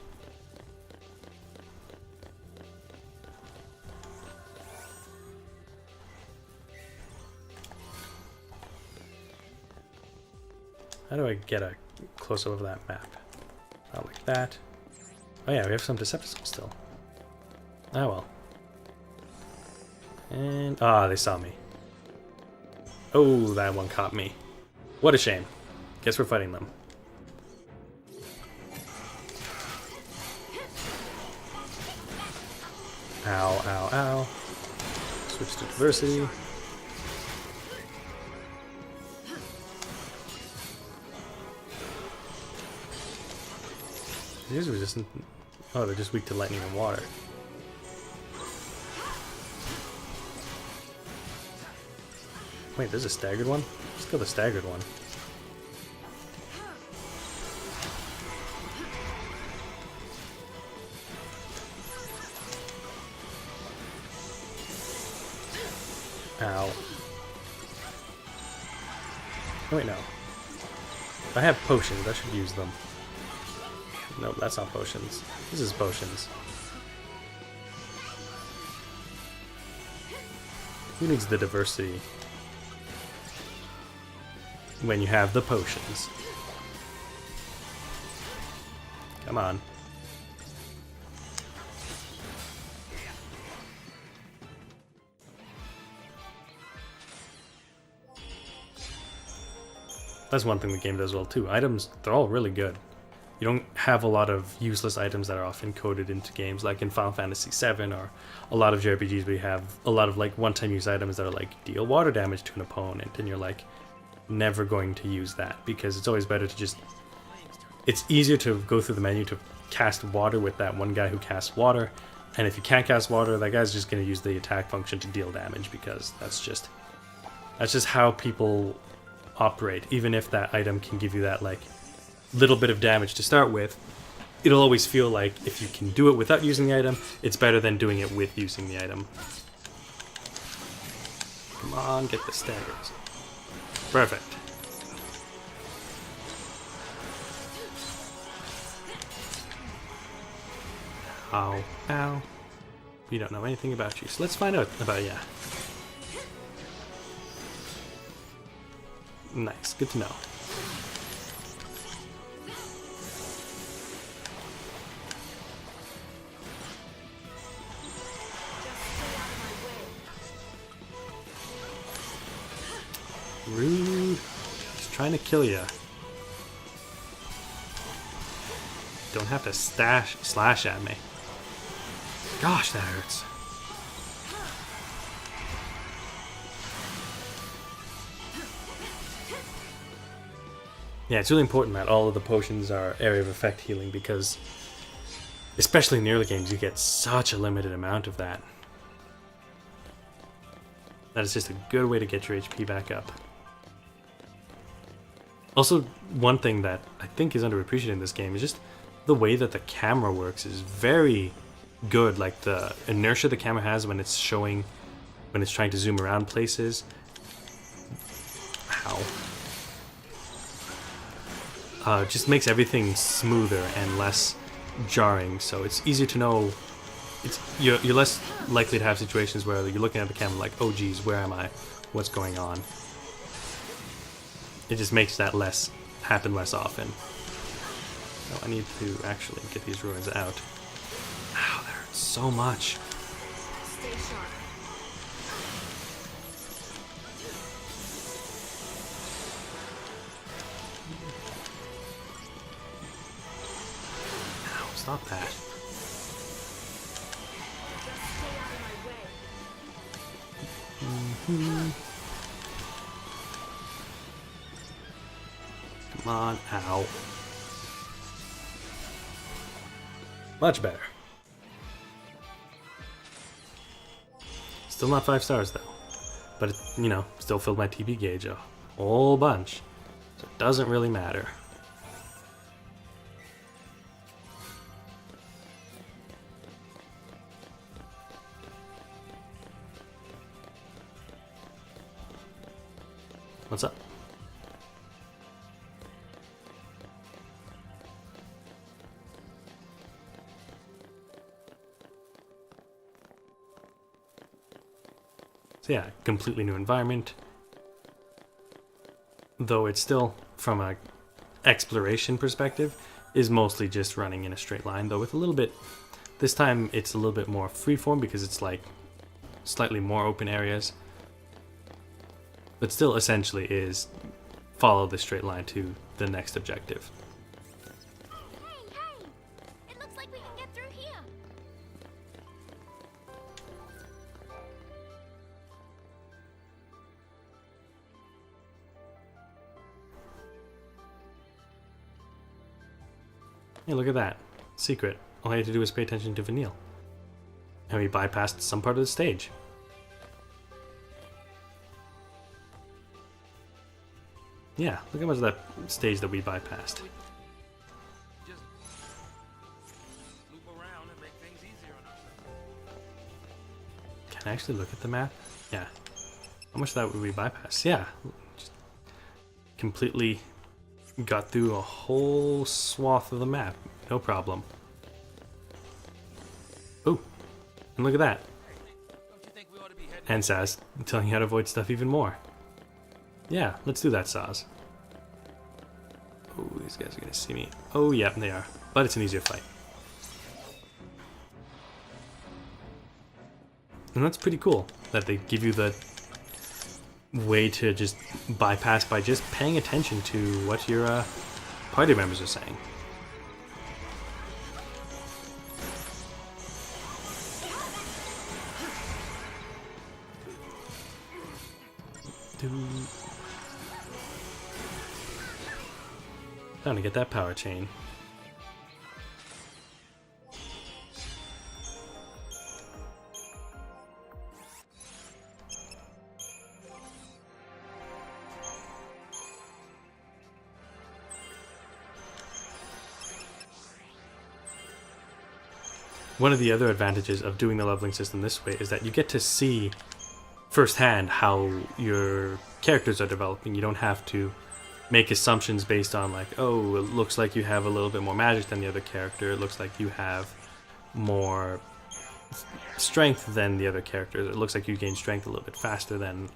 How do I get a close-up of that map? Not like that. Oh yeah, we have some Decepticons still. Ah well. And they saw me. Oh, that one caught me. What a shame. Guess we're fighting them. Ow, ow, ow. Switch to diversity. These are resistant. Oh, they're just weak to lightning and water. Wait, there's a staggered one? Let's kill the staggered one. Ow. Oh, wait, no. If I have potions, I should use them. Nope, that's not potions. This is potions. Who needs the diversity when you have the potions? Come on. That's one thing the game does well too. Items, they're all really good. You don't have a lot of useless items that are often coded into games like in Final Fantasy VII or a lot of JRPGs where you have a lot of like one-time use items that are like deal water damage to an opponent, and you're like never going to use that because it's always better to just... It's easier to go through the menu to cast water with that one guy who casts water, and if you can't cast water, that guy's just going to use the attack function to deal damage because that's just how people operate. Even if that item can give you that like little bit of damage to start with, it'll always feel like if you can do it without using the item, it's better than doing it with using the item. Come on, get the staggers. Perfect. Ow, ow. We don't know anything about you, so let's find out about you. Nice, good to know. Rude. Just trying to kill you. Don't have to slash at me. Gosh, that hurts. Yeah, it's really important that all of the potions are area of effect healing because, especially in the early games, you get such a limited amount of that. That is just a good way to get your HP back up. Also, one thing that I think is underappreciated in this game is just the way that the camera works is very good. Like the inertia the camera has when it's showing, when it's trying to zoom around places. Just makes everything smoother and less jarring, so it's easier to know. You're less likely to have situations where you're looking at the camera like, oh geez, where am I? What's going on? It just makes that happen less often. Oh, I need to actually get these ruins out. Ow, that hurts so much. Stay sharp. Ow, stop that. Come on, ow. Much better. Still not 5 stars though. But it, you know, still filled my TP gauge a whole bunch. So it doesn't really matter. What's up? So yeah, completely new environment. Though it's still, from a exploration perspective, is mostly just running in a straight line, though with a little bit, this time it's a little bit more freeform because it's like slightly more open areas. But still essentially is follow the straight line to the next objective. Hey! It looks like we can get through here. Hey, look at that. Secret. All I had to do was pay attention to Vanille. And we bypassed some part of the stage. Yeah, look how much of that stage that we bypassed. Just loop around and make things easier on ourselves. Can I actually look at the map? Yeah. How much of that would we bypass? Yeah. Just completely got through a whole swath of the map. No problem. Oh, and look at that. Don't you think we ought to be heading? And Saz telling you how to avoid stuff even more. Yeah, let's do that, Saz. Oh, these guys are gonna see me. Oh, yeah, they are. But it's an easier fight. And that's pretty cool that they give you the way to just bypass by just paying attention to what your party members are saying. Time to get that power chain. One of the other advantages of doing the leveling system this way is that you get to see firsthand how your characters are developing. You don't have to make assumptions based on like, oh, it looks like you have a little bit more magic than the other character. It looks like you have more strength than the other characters. It looks like you gain strength a little bit faster than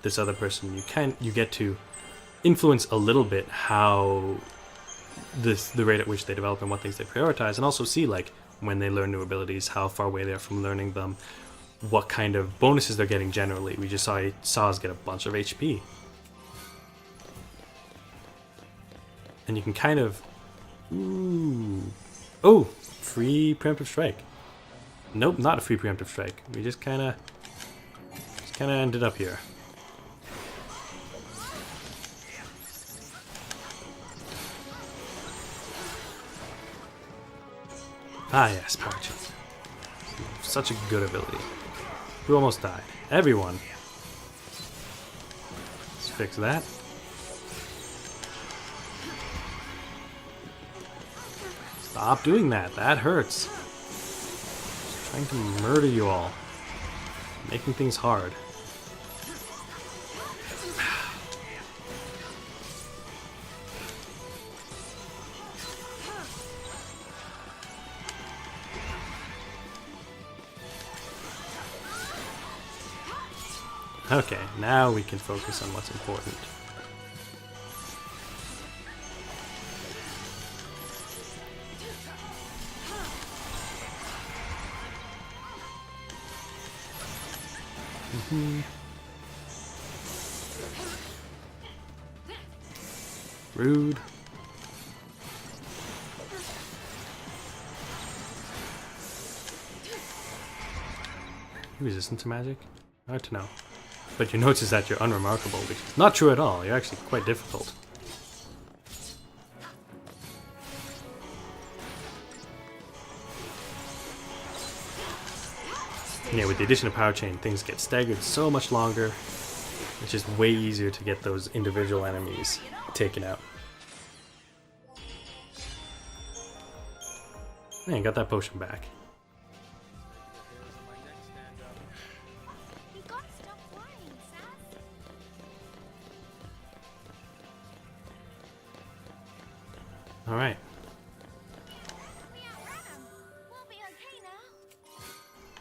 this other person. You get to influence a little bit how the rate at which they develop and what things they prioritize, and also see like when they learn new abilities, how far away they are from learning them, what kind of bonuses they're getting generally. We just saw us get a bunch of HP. And you can kind of... Ooh. Oh! Free preemptive strike. Nope, not a free preemptive strike. We just kind of ended up here. Ah yes, power chain. Such a good ability. Who almost died? Everyone. Let's fix that. Stop doing that. That hurts. Just trying to murder you all. Making things hard. Okay, now we can focus on what's important. Rude. You resistant to magic? Hard to know. But you notice that you're unremarkable, which is not true at all. You're actually quite difficult. Yeah, with the addition of Power Chain, things get staggered so much longer. It's just way easier to get those individual enemies taken out. Yeah, got that potion back. You gotta stop worrying, Sass. Alright. We outran him. We'll be okay now.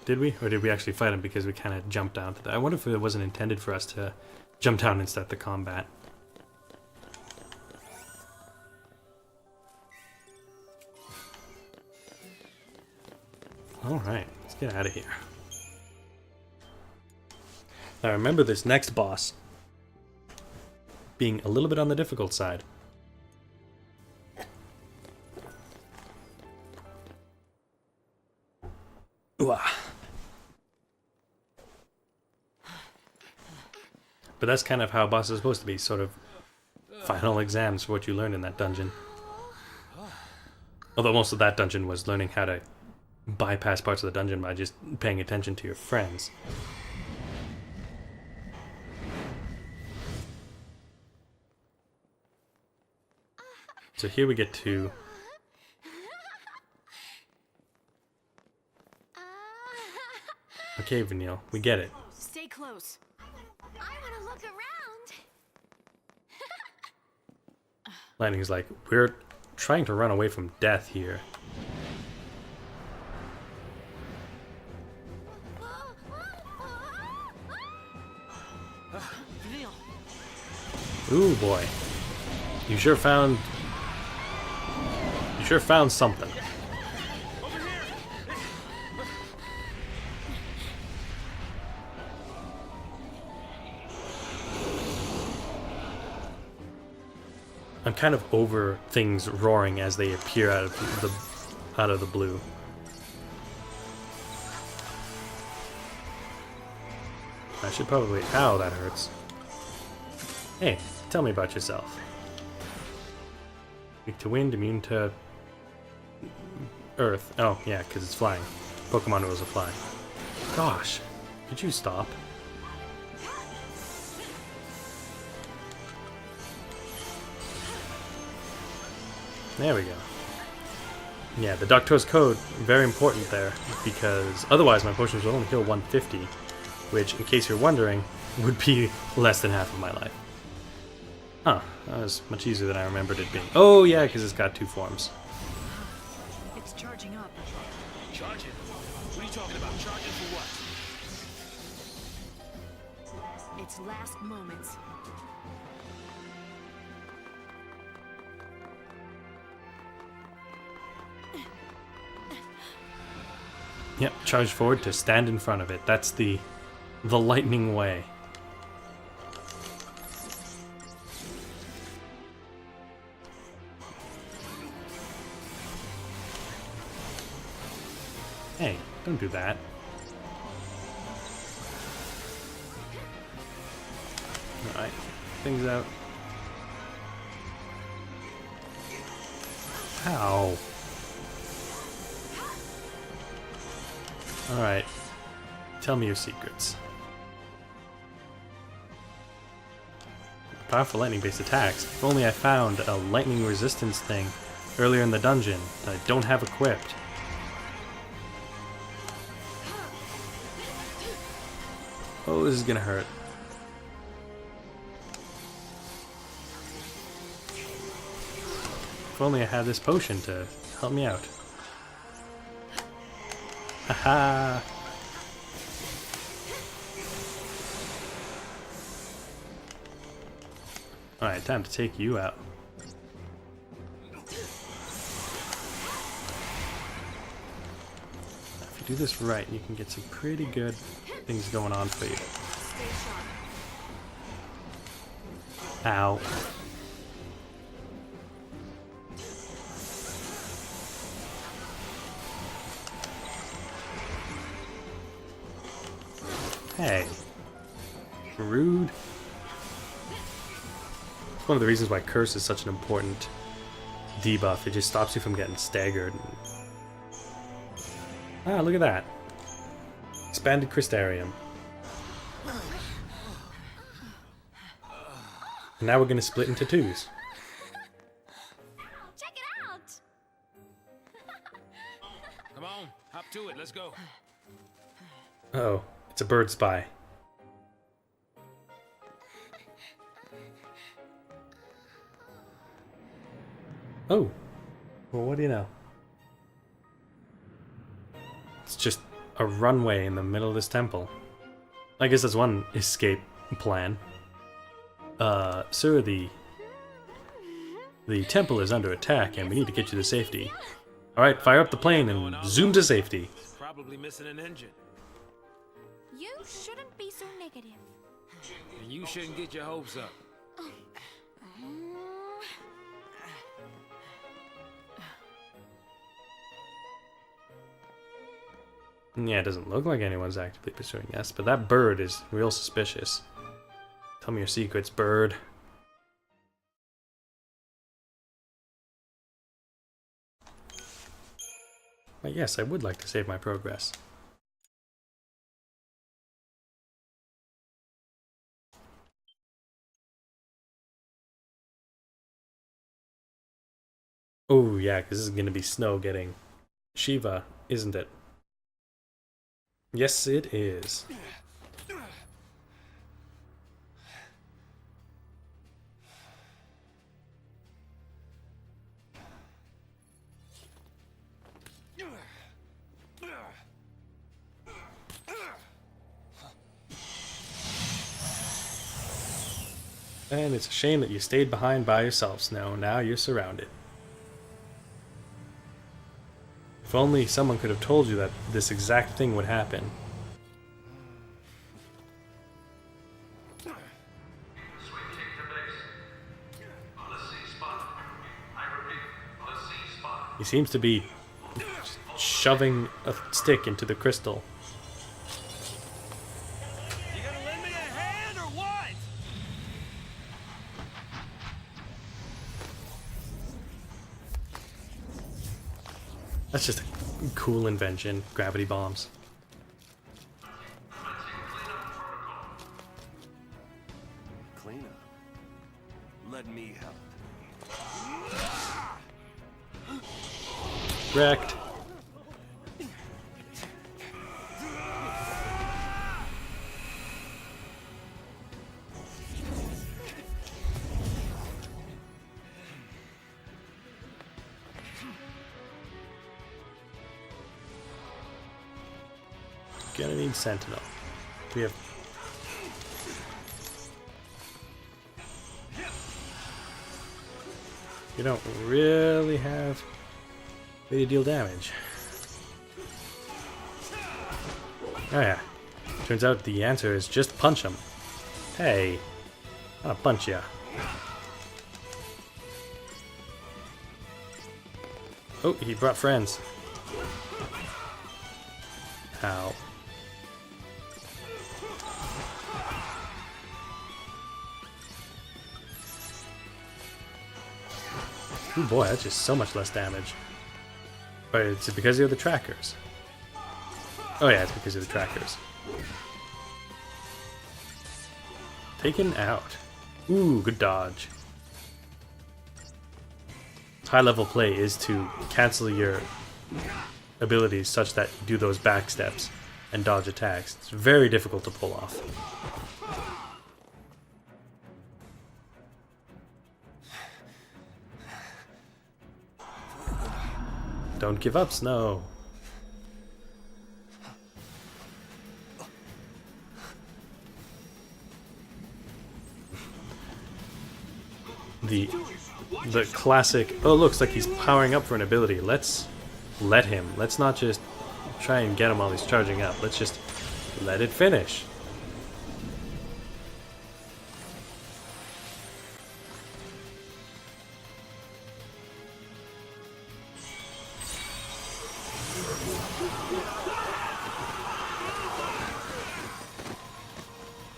Did we? Or did we actually fight him because we kind of jumped down to that? I wonder if it wasn't intended for us to jump down and start the combat. Alright, let's get out of here. Now remember this next boss being a little bit on the difficult side. Ooh. But that's kind of how bosses are supposed to be, sort of final exams for what you learned in that dungeon. Although most of that dungeon was learning how to bypass parts of the dungeon by just paying attention to your friends. So here we get to... Okay, Vanille, we get it. Stay close. I wanna look around. Lightning's like, we're trying to run away from death here. Ooh boy. You sure found something. I'm kind of over things roaring as they appear out of the blue. I should probably... Ow, that hurts. Hey, tell me about yourself. Weak to wind, immune to... Earth. Oh, yeah, because it's flying. Pokemon rules apply. Gosh, could you stop? There we go. Yeah, the Doctor's Code, very important there, because otherwise my potions will only heal 150, which, in case you're wondering, would be less than half of my life. Huh, that was much easier than I remembered it being. Oh yeah, because it's got two forms. It's charging up. Charging? What are you talking about? Charging for what? Its last moments. Yep, charge forward to stand in front of it. That's the lightning way. Hey, don't do that. Alright, things out. Ow. Alright. Tell me your secrets. powerful lightning-based attacks. If only I found a lightning resistance thing earlier in the dungeon that I don't have equipped. Oh, this is gonna hurt. If only I had this potion to help me out. Haha! Alright, time to take you out. If you do this right, you can get some pretty good things going on for you. Ow. Hey. Rude. It's one of the reasons why Curse is such an important debuff. It just stops you from getting staggered. Ah, look at that. Expanded Crystarium. And now we're going to split into twos. Check it out! Come on, hop to it. Let's go. Uh-oh, it's a bird spy. Oh, well, what do you know? It's just a runway in the middle of this temple. I guess that's one escape plan. Sir, the temple is under attack and we need to get you to safety. Alright, fire up the plane and zoom to safety. Probably missing an engine. You shouldn't be so negative. And you shouldn't get your hopes up. Yeah, it doesn't look like anyone's actively pursuing us, but that bird is real suspicious. Tell me your secrets, bird. But yes, I would like to save my progress. Oh yeah, because this is going to be Snow getting Shiva, isn't it? Yes, it is. And it's a shame that you stayed behind by yourself, Snow. Now you're surrounded. If only someone could have told you that this exact thing would happen. He seems to be shoving a stick into the crystal. You gonna lend me a hand or what? That's just a cool invention, gravity bombs. Clean up. Let me help. Wrecked. Gonna need Sentinel. We have. You don't really have way to deal damage. Oh yeah. Turns out the answer is just punch him. Hey, I'll punch ya. Oh, he brought friends. Ow. Oh boy, that's just so much less damage. But it's because of the trackers. Oh yeah, it's because of the trackers. Taken out. Ooh, good dodge. High level play is to cancel your abilities such that you do those back steps and dodge attacks. It's very difficult to pull off. Don't give up, Snow. The classic, oh, looks like he's powering up for an ability. Let's let him. Let's not just try and get him while he's charging up. Let's just let it finish.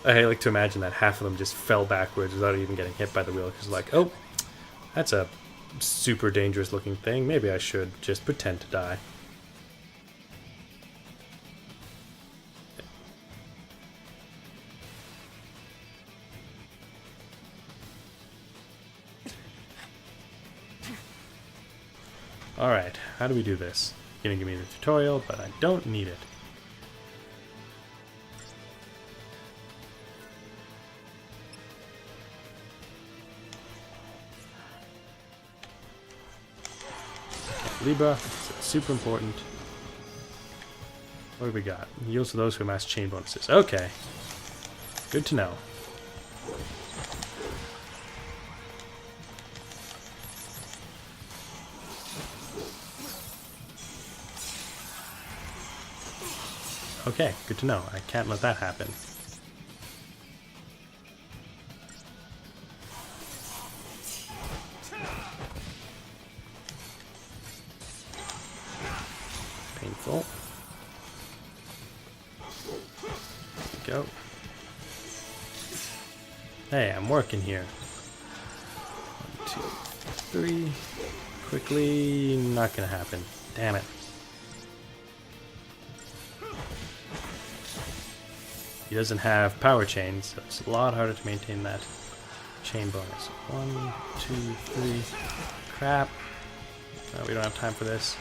I like to imagine that half of them just fell backwards without even getting hit by the wheel, because like, oh, that's a super dangerous looking thing. Maybe I should just pretend to die. Alright, how do we do this? You're gonna give me the tutorial, but I don't need it. Libra, super important. What do we got? Yields to those who amass chain bonuses. Okay. Good to know. Okay, good to know. I can't let that happen. Painful. Go. Hey, I'm working here. 1, 2, 3. Quickly, not gonna happen. Damn it. He doesn't have power chains, so it's a lot harder to maintain that chain bonus. 1, 2, 3. Crap. No, we don't have time for this.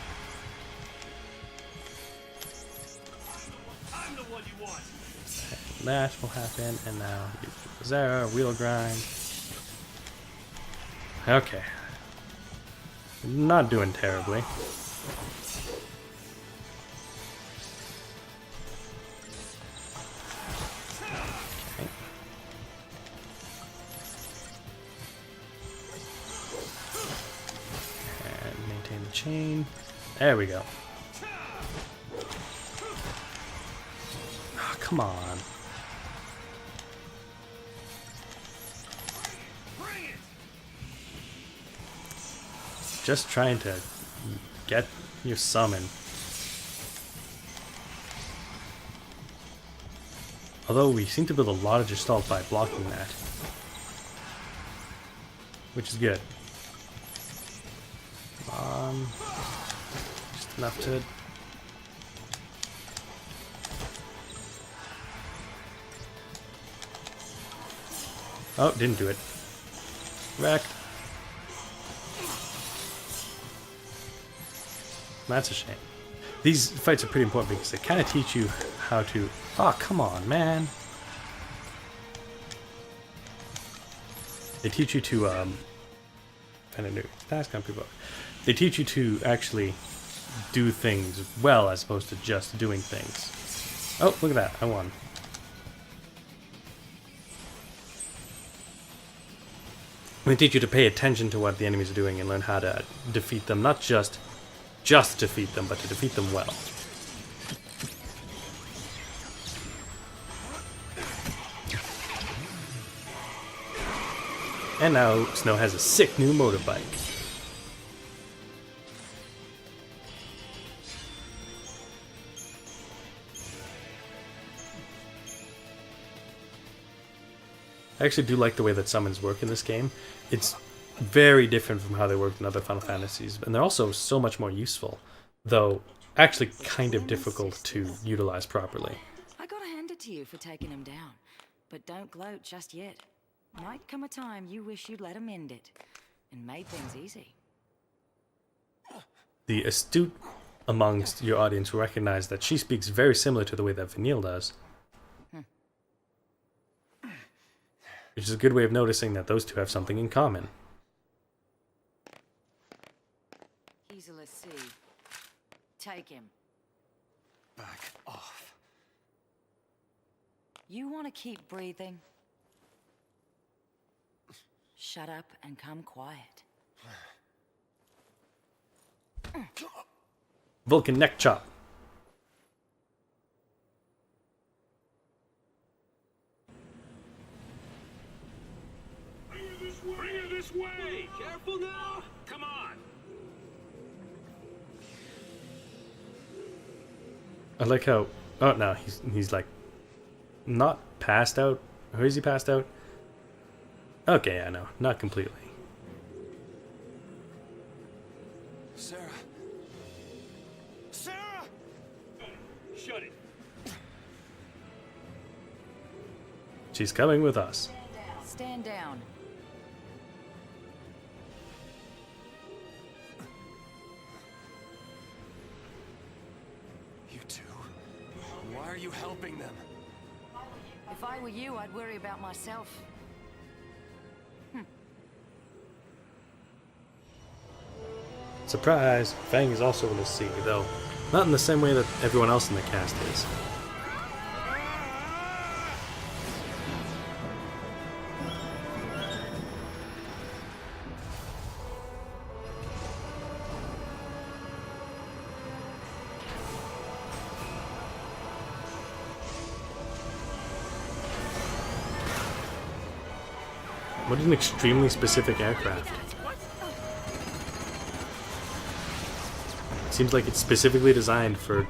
And that will happen, and now Zara, wheel grind. Okay. Not doing terribly. Okay. And maintain the chain. There we go. Oh, come on. Just trying to get your summon. Although we seem to build a lot of gestalt by blocking that. Which is good. Just enough to... Oh, didn't do it. Wrecked. That's a shame. These fights are pretty important because they kind of teach you how to... Oh, come on, man. They teach you to, kind of new task on people. They teach you to actually do things well as opposed to just doing things. Oh, look at that. I won. They teach you to pay attention to what the enemies are doing and learn how to defeat them, not just defeat them, but to defeat them well. And now Snow has a sick new motorbike. I actually do like the way that summons work in this game. It's very different from how they worked in other Final Fantasies, and they're also so much more useful, though actually kind of difficult to utilize properly. I gotta hand it to you for taking him down, but don't gloat just yet. Might come a time you wish you'd let him end it and made things easy. The astute amongst your audience will recognize that she speaks very similar to the way that Vanille does. Which is a good way of noticing that those two have something in common. He's a Lassie. Take him. Back off. You want to keep breathing? Shut up and come quiet. Vulcan neck chop. Bring her this way! Careful now! Come on! I like how... Oh, no, he's like... Not passed out. Or is he passed out? Okay, I know. Not completely. Sarah. Sarah! Shut it! She's coming with us. Stand down. You two? Why are you helping them? If I were you, I'd worry about myself. Surprise! Fang is also in the sea, though not in the same way that everyone else in the cast is. What an extremely specific aircraft. Seems like it's specifically designed for...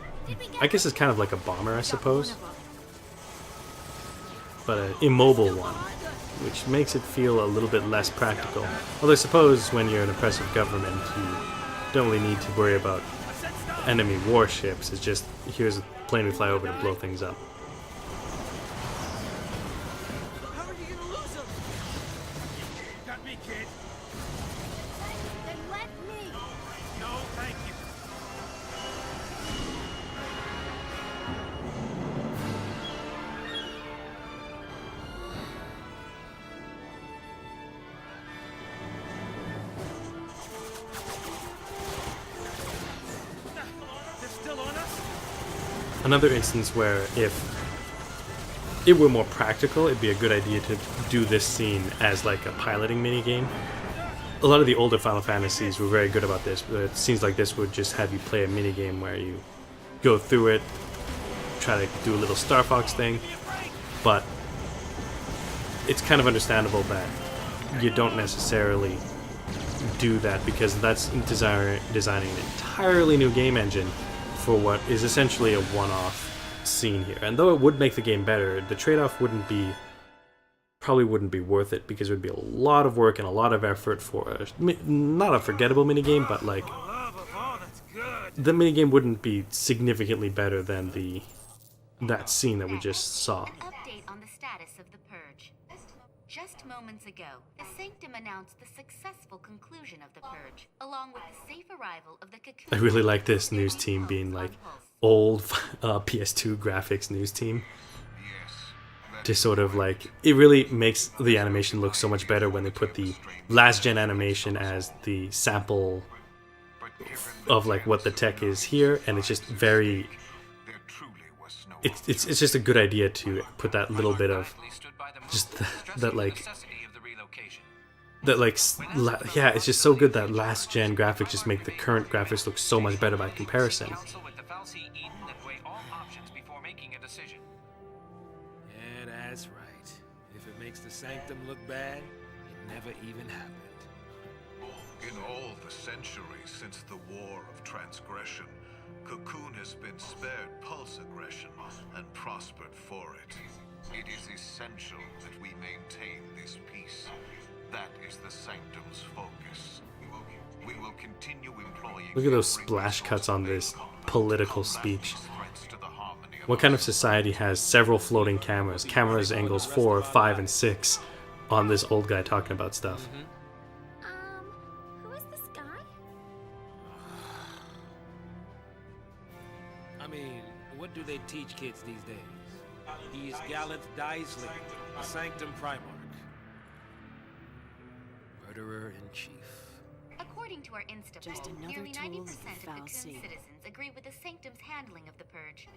I guess it's kind of like a bomber, I suppose. But an immobile one, which makes it feel a little bit less practical. Although I suppose when you're an oppressive government, you don't really need to worry about enemy warships. It's just, here's a plane we fly over to blow things up. How are you gonna lose him? Got me, kid. Then let me. No, thank you. They're still on us? Another instance where if it were more practical, it'd be a good idea to do this scene as like a piloting minigame. A lot of the older Final Fantasies were very good about this, but scenes like this would just have you play a minigame where you go through it, try to do a little Star Fox thing, but it's kind of understandable that you don't necessarily do that because that's designing an entirely new game engine for what is essentially a one-off scene here. And though it would make the game better, the trade-off probably wouldn't be worth it because it would be a lot of work and a lot of effort for not a forgettable minigame, but like the minigame wouldn't be significantly better than that scene that we just saw. An update on the status of the purge. Just moments ago, the Sanctum announced the successful conclusion of the purge, along with the safe arrival of the Cocoon. I really like this news team being like old PS2 graphics news team. To sort of like, it really makes the animation look so much better when they put the last gen animation as the sample of like what the tech is here, and it's just very, it's just a good idea to put that little bit of just yeah, it's just so good that last gen graphics just make the current graphics look so much better by comparison. Yeah, that's right. If it makes the Sanctum look bad, it never even happened. In all the centuries since the War of Transgression, Cocoon has been spared pulse aggression and prospered for it. It is essential that we maintain this peace. That is the Sanctum's focus. We will continue employing... Look at those splash cuts on this political speech. What kind of society has several floating cameras? Cameras angles 4, 5, and 6 on this old guy talking about stuff. Who is this guy? I mean, what do they teach kids these days? He is Gallant Daisley, the Sanctum Primarch. Murderer-in-Chief. According to our Insta Just poll, another nearly tool 90% of the of foul Cocoon sea. citizens agree with the Sanctum's handling of the purge.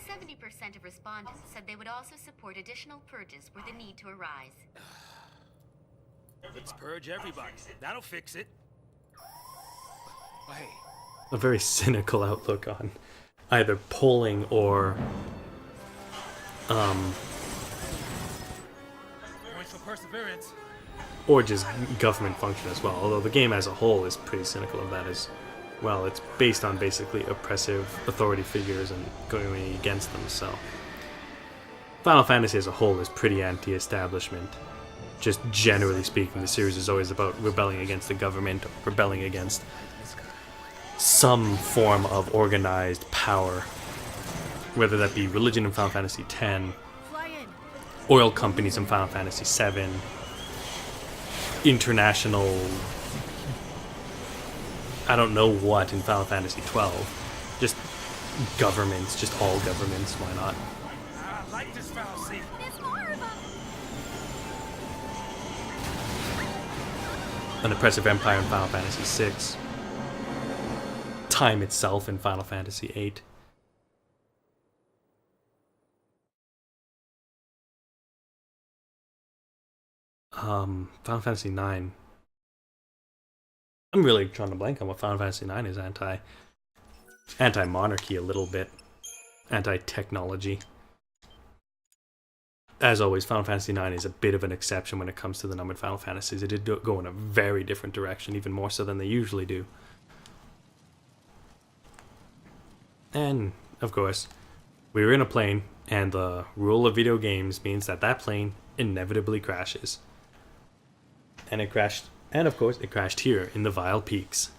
70% of respondents said they would also support additional purges were the need to arise. Let's purge everybody. That'll fix it. Oh, hey, A very cynical outlook on either polling or points for perseverance. or just government function as well. Although the game as a whole is pretty cynical of that as well. It's based on basically oppressive authority figures and going against them. So Final Fantasy as a whole is pretty anti-establishment. Just generally speaking, the series is always about rebelling against the government, rebelling against some form of organized power, whether that be religion in Final Fantasy X, Fly in. oil companies in Final Fantasy VII, international, I don't know what in Final Fantasy XII, just governments, just all governments, why not? I like this foul sea. There's more of them. An oppressive empire in Final Fantasy VI, time itself in Final Fantasy VIII. Final Fantasy IX. I'm really trying to blank on what Final Fantasy IX is. Anti-monarchy a little bit. Anti-technology. As always, Final Fantasy IX is a bit of an exception when it comes to the numbered Final Fantasies. It did go in a very different direction, even more so than they usually do. And, of course, we were in a plane, and the rule of video games means that that plane inevitably crashes. And it crashed, and of course, it crashed here in the Vile Peaks.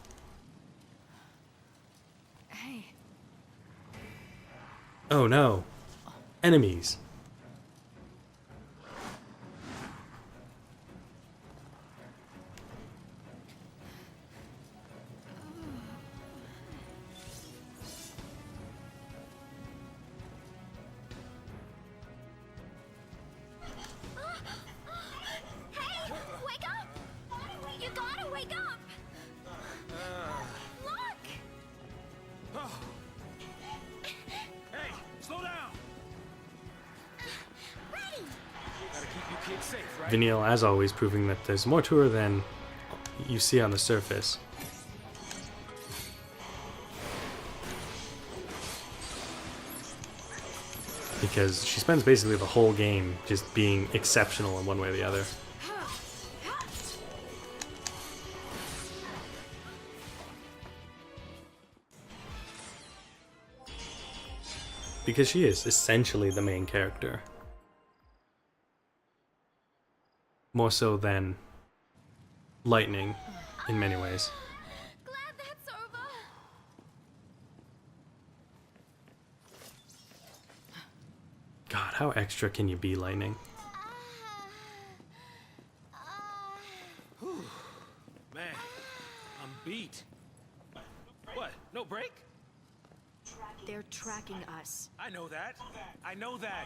Hey, Oh no. Enemies. Hey, wake up! You gotta wake up! Look! Hey, slow down. Ready! Gotta keep you kids safe, right? Veniel, as always, proving that there's more to her than you see on the surface. Because she spends basically the whole game just being exceptional in one way or the other. Because she is essentially the main character. More so than Lightning, in many ways. Glad that's over. God, how extra can you be, Lightning? Man, I'm beat. What? No break? they're tracking us. I know that,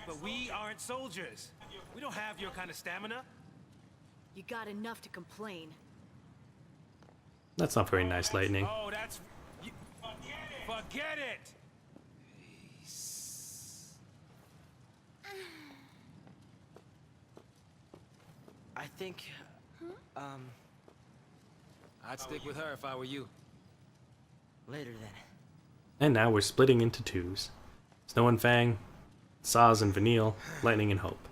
but we aren't soldiers. We don't have your kind of stamina. You got enough to complain. That's not very nice, Lightning. Oh, that's... Forget it! I think, I'd stick with her if I were you. later then. And now we're splitting into twos. Snow and Fang, Saz and Vanille, Lightning and Hope.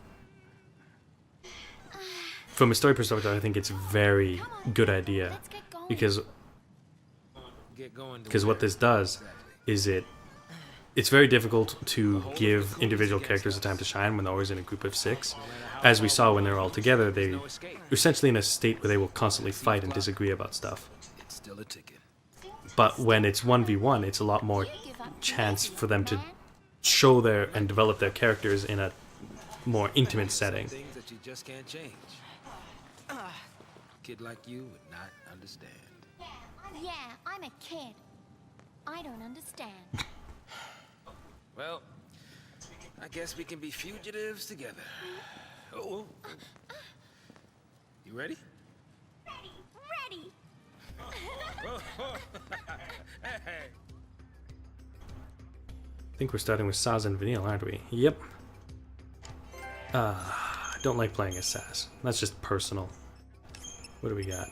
From a story perspective, I think it's a very good idea Let's get going. because Get going. what this does is it's very difficult to give individual characters a time to shine when they're always in a group of 6. As we saw when they're all together, they're essentially in a state where they will constantly fight and disagree about stuff. It's still a ticket. But when it's 1v1, it's a lot more chance for them to show their and develop their characters in a more intimate setting. you just can't change. Kid like you would not understand. Yeah, I'm a kid. I don't understand. Well, I guess we can be fugitives together. Oh, you ready? Ready! Hey. I think we're starting with Saz and Vanille, aren't we? Yep. I don't like playing as Saz. That's just personal. What do we got?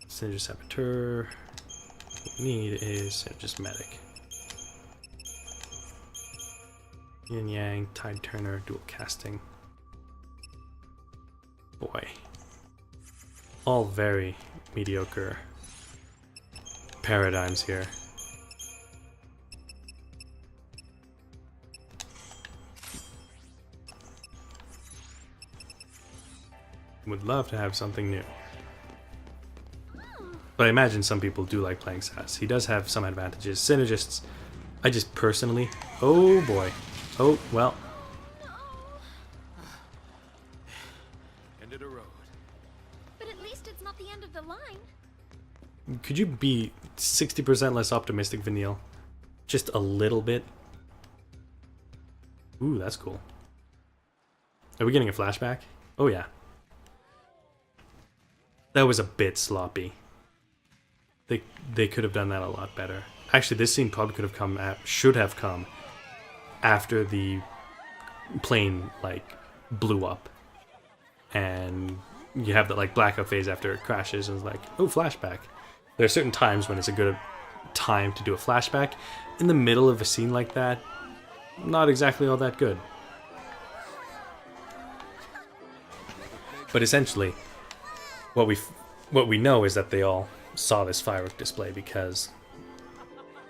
Synergy Saboteur. What we need is Synergist Medic. Yin Yang, Tide Turner, Dual Casting. Boy. All very mediocre paradigms here. Would love to have something new. But I imagine some people do like playing Saz. He does have some advantages. Synergists, I just personally... Oh boy. Oh, well. End of the road. But at least it's not the end of the line. Could you be 60% less optimistic, Vanille? Just a little bit? Ooh, that's cool. Are we getting a flashback? Oh yeah. That was a bit sloppy. They could have done that a lot better. Actually, this scene probably could have come should have come after the plane like blew up, and you have that like blackout phase after it crashes, and it's like, oh, flashback. There are certain times when it's a good time to do a flashback. In the middle of a scene like that, not exactly all that good. But essentially, what we know is that they all saw this firework display because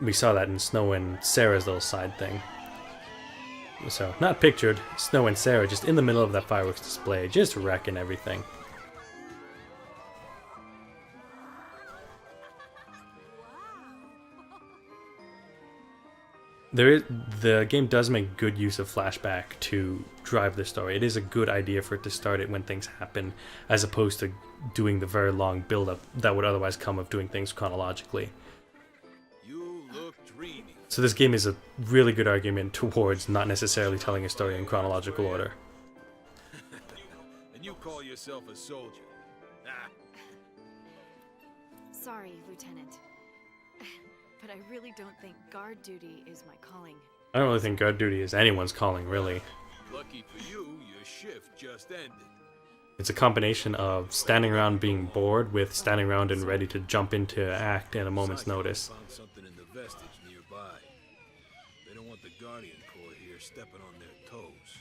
we saw that in Snow and Sarah's little side thing. So, not pictured, Snow and Sarah just in the middle of that fireworks display, just wrecking everything. The game does make good use of flashback to drive the story. It is a good idea for it to start it when things happen, as opposed to doing the very long build-up that would otherwise come of doing things chronologically. You look dreamy. So this game is a really good argument towards not necessarily telling a story in chronological order. And you call yourself a soldier. Ah. Sorry, Lieutenant. But I really don't think guard duty is my calling. I don't really think guard duty is anyone's calling, really. Lucky for you, your shift just ended. It's a combination of standing around being bored with standing around and ready to jump into act at a moment's notice. Found something in the vestige nearby. They don't want the Guardian Corps here stepping on their toes.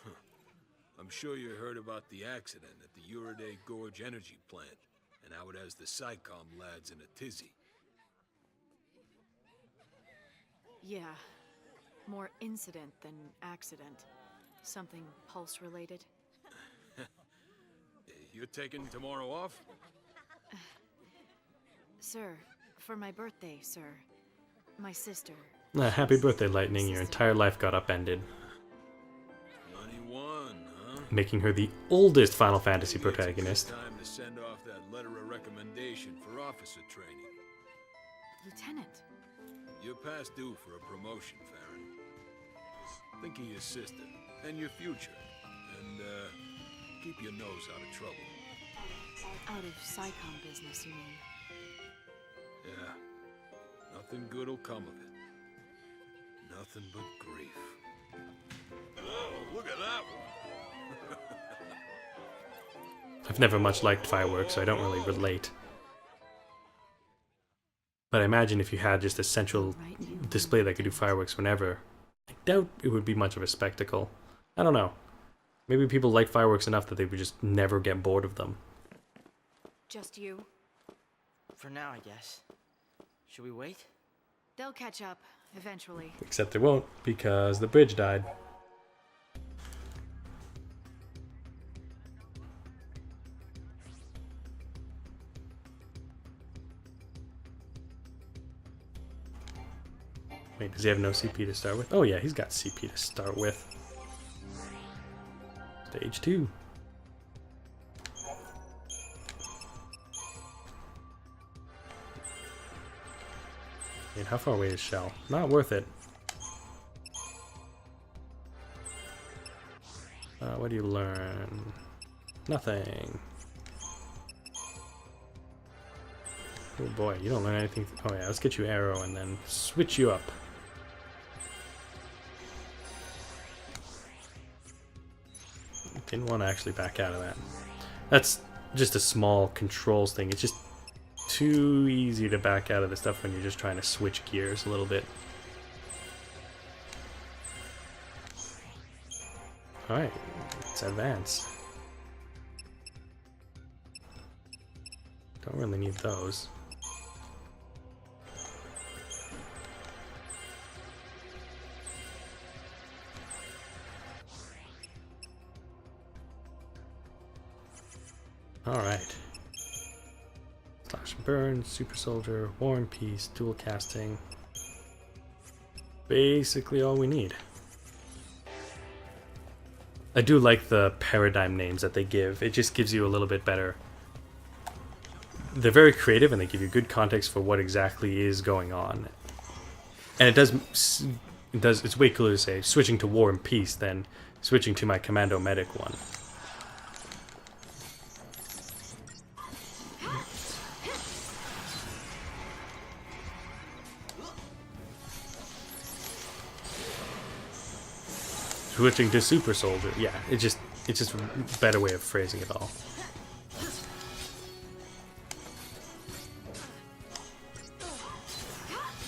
Huh. I'm sure you heard about the accident at the Uriday Gorge energy plant, and how it has the SciComm lads in a tizzy. Yeah. More incident than accident. Something pulse-related. You're taking tomorrow off? Sir, for my birthday, sir. My sister. Happy birthday, Lightning. Your entire life got upended. 21, huh? Making her the oldest Final Fantasy protagonist. Time to send off that letter of recommendation for officer training. Lieutenant. You're past due for a promotion, Farron. Think of your sister and your future, and keep your nose out of trouble. Out of SciComm business, you mean? Yeah. Nothing good'll come of it. Nothing but grief. Oh, look at that one! I've never much liked fireworks, so I don't really relate. But I imagine if you had just a central display that could do fireworks whenever, I doubt it would be much of a spectacle. I don't know. Maybe people like fireworks enough that they would just never get bored of them. Just you? For now, I guess. Should we wait? They'll catch up, eventually. Except they won't, because the bridge died. Wait, does he have no CP to start with? Oh yeah, he's got CP to start with. Stage 2. Wait, how far away is Shell? Not worth it. What do you learn? Nothing. Oh boy, you don't learn anything. Oh yeah, let's get you arrow and then switch you up. Didn't want to actually back out of that. That's just a small controls thing. It's just too easy to back out of the stuff when you're just trying to switch gears a little bit. Alright, let's advance. Don't really need those. Alright. Slash and burn, super soldier, war and peace, dual casting. Basically all we need. I do like the paradigm names that they give. It just gives you a little bit better. They're very creative and they give you good context for what exactly is going on. And it's way cooler to say switching to war and peace than switching to my commando medic one. Switching to super soldier, yeah, it's just a better way of phrasing it all.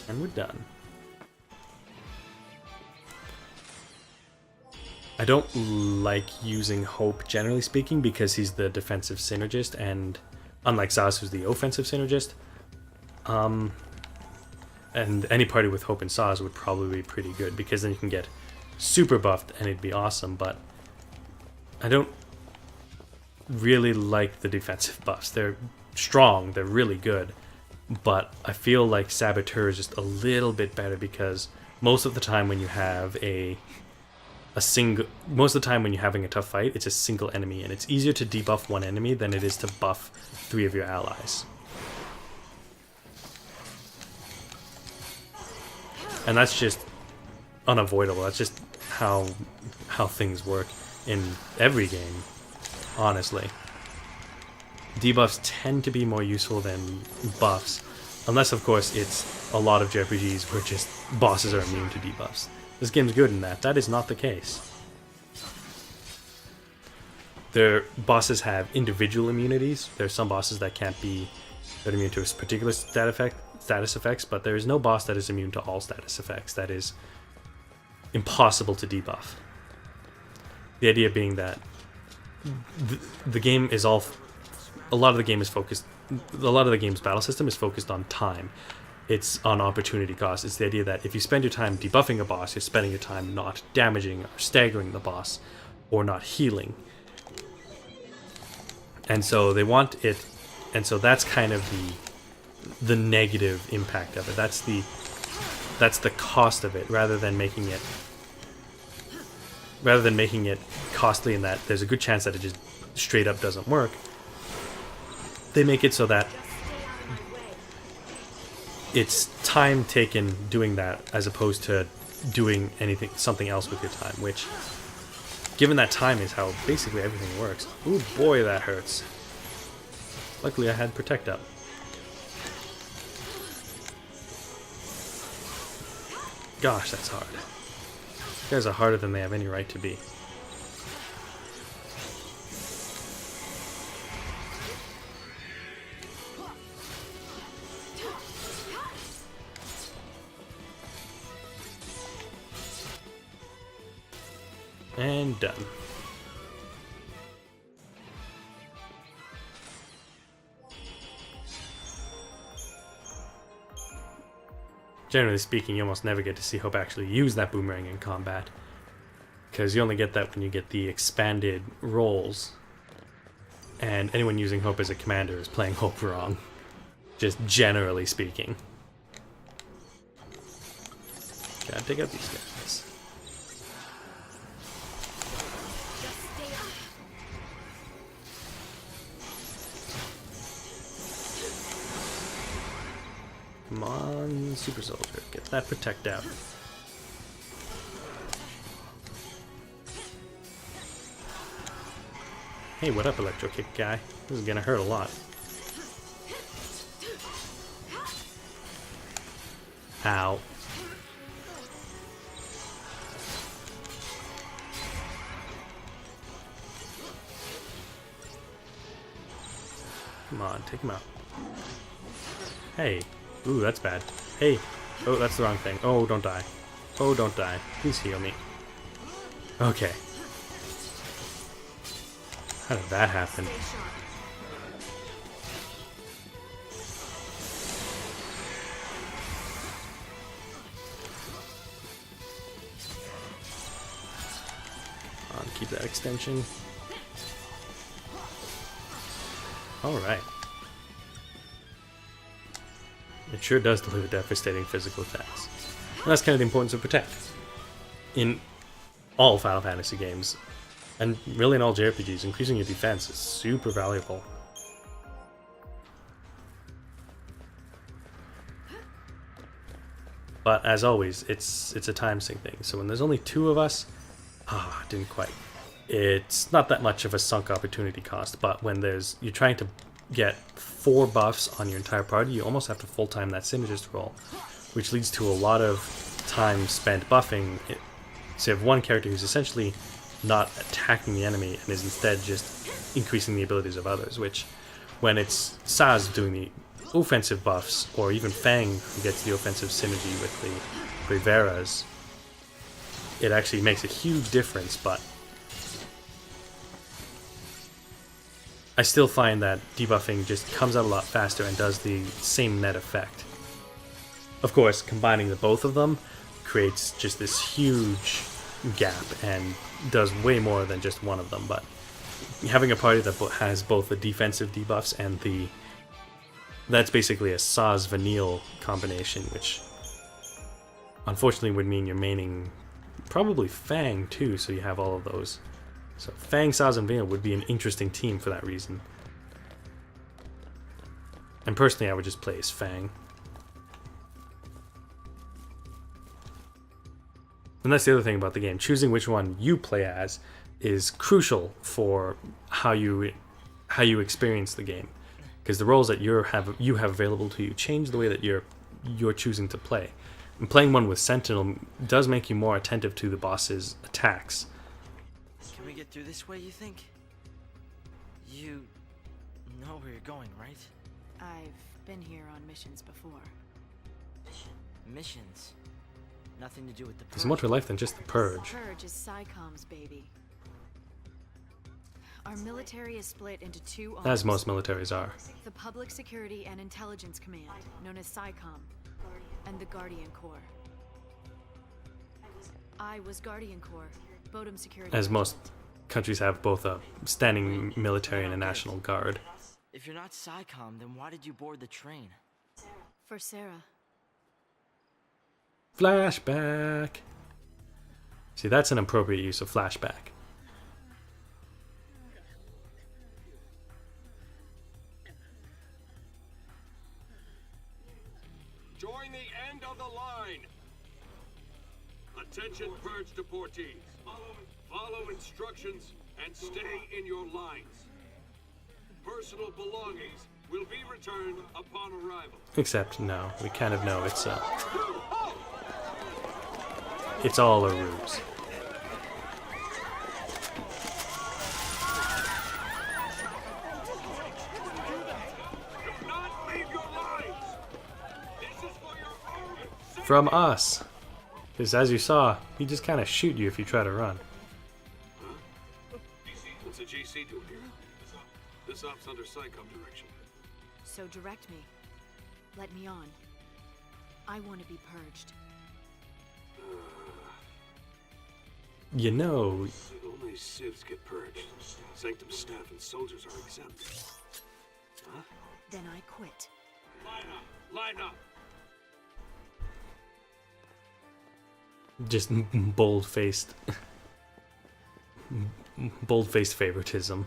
And we're done. I don't like using Hope generally speaking because he's the defensive synergist, and unlike Zaz, who's the offensive synergist, and any party with Hope and Zaz would probably be pretty good because then you can get super buffed and it'd be awesome, but I don't really like the defensive buffs. They're strong, they're really good, but I feel like Saboteur is just a little bit better because most of the time when you have most of the time when you're having a tough fight, it's a single enemy, and it's easier to debuff one enemy than it is to buff 3 of your allies. And that's just unavoidable. That's just how things work in every game, honestly. Debuffs tend to be more useful than buffs, unless of course it's a lot of JRPGs where just bosses are immune to debuffs. This game's good in that. That is not the case. Their bosses have individual immunities. There are some bosses that can't be immune to a particular status effects, but there is no boss that is immune to all status effects. That is impossible to debuff. The idea being that the game is a lot of the game's battle system is focused on time. It's on opportunity cost. It's the idea that if you spend your time debuffing a boss, you're spending your time not damaging or staggering the boss or not healing. And so they want it, and so that's kind of the negative impact of it. That's the cost of it, rather than making it costly in that there's a good chance that it just straight up doesn't work. They make it so that it's time taken doing that as opposed to doing something else with your time, which, given that time is how basically everything works. Ooh boy, that hurts. Luckily I had Protect up. Gosh, that's hard. These guys are harder than they have any right to be. And done. Generally speaking, you almost never get to see Hope actually use that boomerang in combat, because you only get that when you get the expanded roles, and anyone using Hope as a commander is playing Hope wrong, just generally speaking. Gotta take out these guys. Come on, super soldier. Get that protect out. Hey, what up, electro kick guy? This is gonna hurt a lot. Ow. Come on, take him out. Hey. Ooh, that's bad. Hey. Oh, that's the wrong thing. Oh, don't die. Oh, don't die. Please heal me. Okay. How did that happen? Keep that extension. Alright. It sure does deliver devastating physical attacks. And that's kind of the importance of Protect. In all Final Fantasy games, and really in all JRPGs, increasing your defense is super valuable. But as always, it's a time sync thing. So when there's only 2 of us, didn't quite. It's not that much of a sunk opportunity cost, but when you're trying to get 4 buffs on your entire party, you almost have to full time that synergist roll, which leads to a lot of time spent buffing. So you have one character who's essentially not attacking the enemy and is instead just increasing the abilities of others, which when it's Saz doing the offensive buffs, or even Fang who gets the offensive synergy with the Riveras, it actually makes a huge difference. But I still find that debuffing just comes out a lot faster and does the same net effect. Of course, combining the both of them creates just this huge gap and does way more than just one of them, but having a party that has both the defensive debuffs and that's basically a Saz Vanille combination, which unfortunately would mean you're maining probably Fang too, so you have all of those. So Fang, Saz, and Vanille would be an interesting team for that reason. And personally, I would just play as Fang. And that's the other thing about the game. Choosing which one you play as is crucial for how you experience the game, because the roles that you have available to you change the way that you're choosing to play. And playing one with Sentinel does make you more attentive to the boss's attacks. Can we get through this way, you think? You know where you're going, right? I've been here on missions before. Missions? Nothing to do with the Purge. There's more to life than just the Purge. Purge is SciComm's baby. Our military is split into 2 arms. As most militaries are. The Public Security and Intelligence Command, known as SciComm, and the Guardian Corps. I was Guardian Corps, Bodum Security. As most countries have both a standing military and a national guard. If you're not SciComm, then why did you board the train? For Sarah. Flashback. See, that's an appropriate use of flashback. Join the end of the line. Attention, Purge deportees. Follow instructions and stay in your lines. Personal belongings will be returned upon arrival. Except, no, we kind of know it's all a ruse. Do not leave your lines. This is for your own safety. From us. Because as you saw, he just kind of shoot you if you try to run. What's the GC doing here? This op's under SciComm direction. So direct me. Let me on. I want to be purged. You know, Only civs get purged. Sanctum staff and soldiers are exempt. Huh? Then I quit. Line up! Line up! just bold-faced favoritism.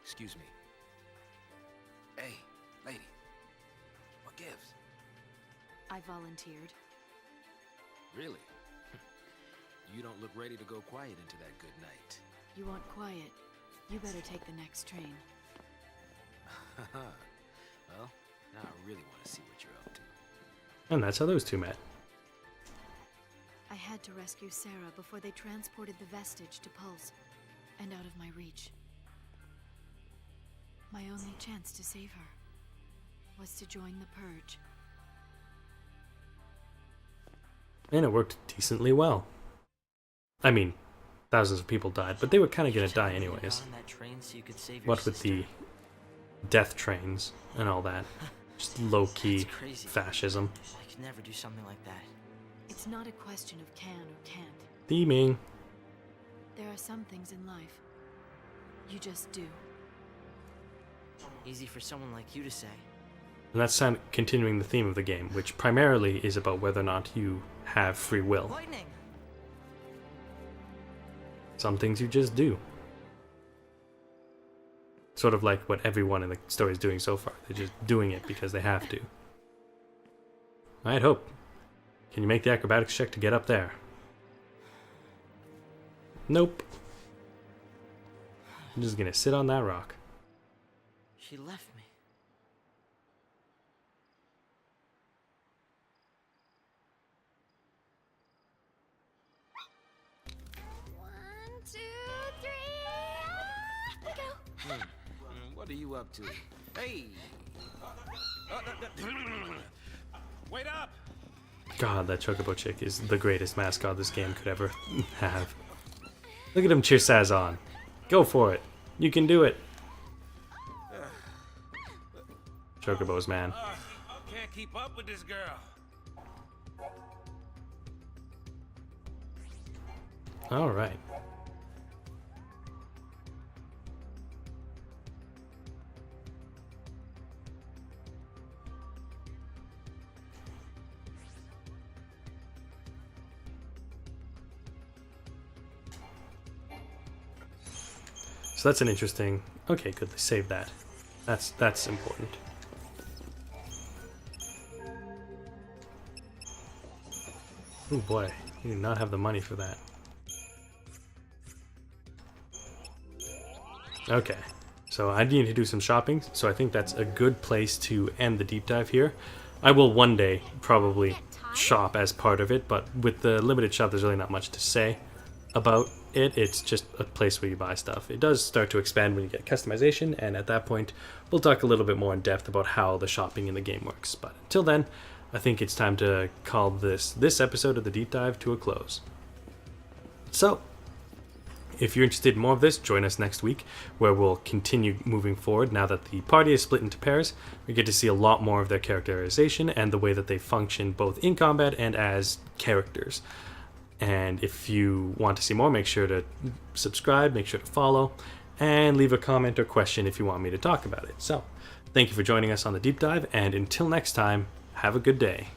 Excuse me. Hey, I volunteered. Really? You don't look ready to go quiet into that good night. You want quiet? You better take the next train. Well, now I really want to see what you're up to. And that's how those two met. I had to rescue Sarah before they transported the vestige to Pulse, and out of my reach. My only chance to save her was to join the Purge. And it worked decently well. I mean, thousands of people died, but they were kind of going to die anyways. What with the death trains and all that. Just low-key fascism. I could never do something like that. It's not a question of can or can't. Theming. There are some things in life you just do. Easy for someone like you to say. And that's continuing the theme of the game, which primarily is about whether or not you have free will. Lightning. Some things you just do. Sort of like what everyone in the story is doing so far. They're just doing it because they have to. I'd hope. Can you make the acrobatics check to get up there? Nope. I'm just gonna sit on that rock. She left me. One, two, three. Go. What are you up to? Hey! Wait up! God, that Chocobo chick is the greatest mascot this game could ever have. Look at him cheer Saz on. Go for it. You can do it. Chocobos, man. Can't keep up with this girl. Alright. So that's an interesting... Okay, good, they saved that. That's important. Oh boy, you do not have the money for that. Okay, so I need to do some shopping, so I think that's a good place to end the deep dive here. I will one day probably shop as part of it, but with the limited shop there's really not much to say about it. It's just a place where you buy stuff. It does start to expand when you get customization, and at that point we'll talk a little bit more in depth about how the shopping in the game works. But until then, I think it's time to call this episode of the deep dive to a close. So, if you're interested in more of this, join us next week, where we'll continue moving forward. Now that the party is split into pairs, we get to see a lot more of their characterization and the way that they function both in combat and as characters. And if you want to see more, make sure to subscribe, make sure to follow, and leave a comment or question if you want me to talk about it. So, thank you for joining us on the deep dive, and until next time, have a good day.